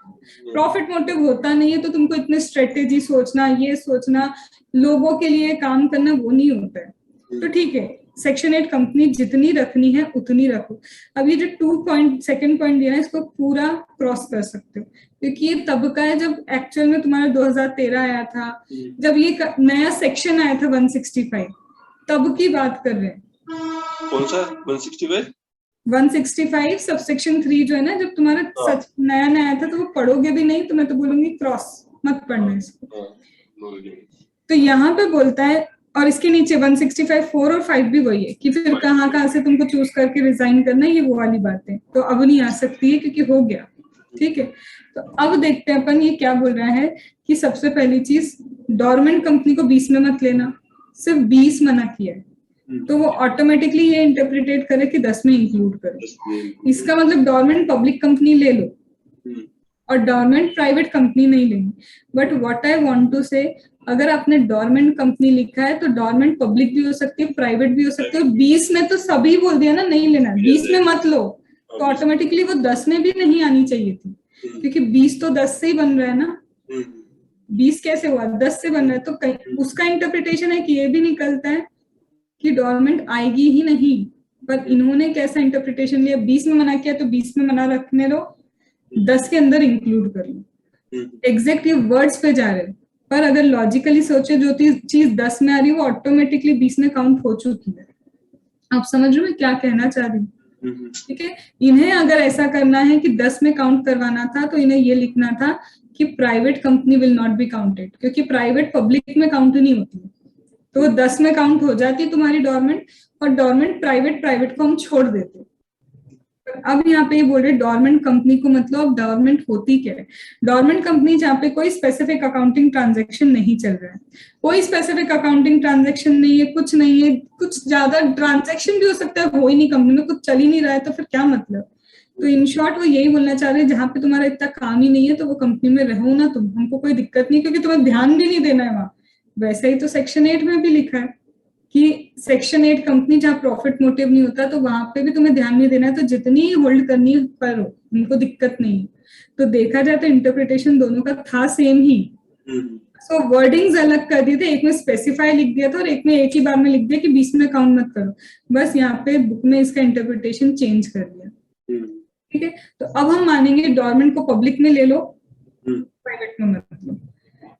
प्रॉफिट मोटिव होता नहीं है, तो तुमको इतने स्ट्रेटेजी सोचना, ये सोचना, लोगों के लिए काम करना, वो नहीं होता है। तो ठीक है, सेक्शन 8 कंपनी जितनी रखनी है उतनी रखो। अब ये जो सेकंड पॉइंट दिया है, इसको पूरा क्रॉस कर सकते हो, क्योंकि ये तब का है जब एक्चुअल में तुम्हारा 2013 आया था, जब ये नया सेक्शन आया था 165, तब की बात कर रहे हैं। कौन सा 165? 165 सबसेक्शन 3 जो है ना, जब तुम्हारा सच नया नया आया था, तो वो पढ़ोगे भी नहीं, तो मैं तो बोलूंगी क्रॉस मत पढ़ना इसको। तो यहाँ पे बोलता है, और इसके नीचे 165 4 और 5 भी वही है कि फिर कहाँ से तुमको चूज करके रिजाइन करना है, ये वो वाली बात है। तो अब नहीं आ सकती है क्योंकि हो गया। ठीक है, तो अब देखते हैं अपन ये क्या बोल रहा है कि सबसे पहली चीज, डोरमेंट कंपनी को 20 में मत लेना, सिर्फ 20 मना किया है, तो वो ऑटोमेटिकली ये इंटरप्रिटेट करे कि 10 में इंक्लूड करो। इसका मतलब डोरमेंट पब्लिक कंपनी ले लो और डोरमेंट प्राइवेट कंपनी नहीं लेनी। But what I want to say, अगर आपने डोरमेंट कंपनी लिखा है तो डोरमेंट पब्लिक भी हो सकती है, प्राइवेट भी हो सकती है। 20 में तो सभी बोल दिया ना नहीं लेना, 20 में मत लो, तो ऑटोमेटिकली वो 10 में भी नहीं आनी चाहिए थी, क्योंकि 20 तो 10 से ही बन रहा है ना। 20 कैसे हुआ, 10 से बन रहा है, तो कहीं उसका इंटरप्रिटेशन है कि ये भी निकलता है कि डोरमेंट आएगी ही नहीं। पर इन्होंने कैसा इंटरप्रिटेशन लिया, 20 में मना किया तो 20 में मना रखने दो, 10 के अंदर इंक्लूड कर लो। एग्जैक्ट ये वर्ड्स पे जा रहे हैं, पर अगर लॉजिकली सोचे जो चीज 10 में आ रही है वो ऑटोमेटिकली 20 में काउंट हो चुकी है। आप समझ रहे हो मैं क्या कहना चाह रही हूँ? ठीक है, इन्हें अगर ऐसा करना है कि 10 में काउंट करवाना था, तो इन्हें ये लिखना था कि private company will not be counted, क्योंकि प्राइवेट पब्लिक में काउंट नहीं होती है, तो वो 10 में काउंट हो जाती है तुम्हारी डोरमेंट, और डोरमेंट प्राइवेट को हम छोड़ देते। अब यहाँ पे ये बोल रहे डोरमेंट कंपनी को मतलब डोरमेंट होती क्या है। डोरमेंट कंपनी जहाँ पे कोई स्पेसिफिक अकाउंटिंग ट्रांजैक्शन नहीं चल रहा है, कोई स्पेसिफिक अकाउंटिंग ट्रांजैक्शन नहीं है, कुछ नहीं है, कुछ ज्यादा ट्रांजैक्शन भी हो सकता है, हो ही नहीं कंपनी में, कुछ चल ही नहीं रहा है, तो फिर क्या मतलब। तो इन शॉर्ट वो यही बोलना चाह रहे हैं, जहाँ पे तुम्हारा इतना काम ही नहीं है तो वो कंपनी में रहो ना तुम, हमको कोई दिक्कत नहीं, क्योंकि तुम्हें ध्यान भी नहीं देना है वहां। वैसे ही तो सेक्शन 8 में भी लिखा है कि सेक्शन 8 कंपनी जहाँ प्रॉफिट मोटिव नहीं होता, तो वहां पे भी तुम्हें ध्यान नहीं देना है, तो जितनी होल्ड करनी है करो, उनको दिक्कत नहीं है। तो देखा जाए तो इंटरप्रिटेशन दोनों का था सेम ही। सो वर्डिंग्स अलग कर दिए थे, एक में स्पेसिफाई लिख दिया था और एक में एक ही बार में लिख दिया कि 20 में काउंट मत करो, बस यहाँ पे बुक में इसका इंटरप्रिटेशन चेंज कर दिया। ठीक है, तो अब हम मानेंगे डोरमेंट को पब्लिक में ले लो, प्राइवेट में मत लो,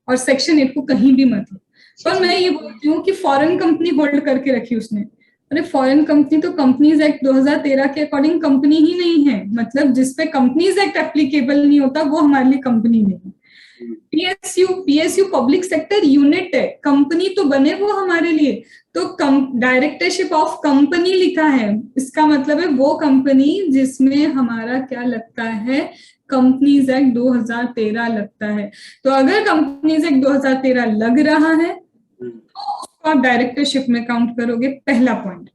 और सेक्शन 8 को कहीं भी मत लो। पर मैं ये बोलती हूँ कि फॉरेन कंपनी होल्ड करके रखी उसने, अरे फॉरेन कंपनी तो कंपनीज एक्ट 2013 के अकॉर्डिंग कंपनी ही नहीं है, मतलब जिसपे कंपनीज एक्ट एप्लीकेबल नहीं होता वो हमारे लिए कंपनी नहीं है। पीएसयू पब्लिक सेक्टर यूनिट है, कंपनी तो बने वो हमारे लिए, तो डायरेक्टरशिप ऑफ कंपनी लिखा है, इसका मतलब है वो कंपनी जिसमें हमारा क्या लगता है, कंपनीज एक्ट 2013 लगता है। तो अगर कंपनीज एक्ट 2013 लग रहा है तो उसको आप डायरेक्टरशिप में काउंट करोगे, पहला पॉइंट।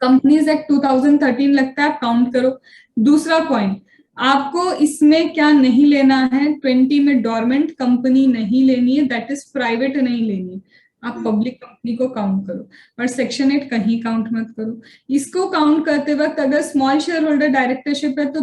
कंपनीज एक्ट 2013 लगता है, काउंट करो। दूसरा पॉइंट, आपको इसमें क्या नहीं लेना है, 20 में डोरमेंट कंपनी नहीं लेनी है, दैट इज प्राइवेट नहीं लेनी है, आप पब्लिक कंपनी को काउंट करो, और सेक्शन 8 कहीं काउंट मत करो। इसको काउंट करते वक्त अगर स्मॉल शेयर होल्डर डायरेक्टरशिप है तो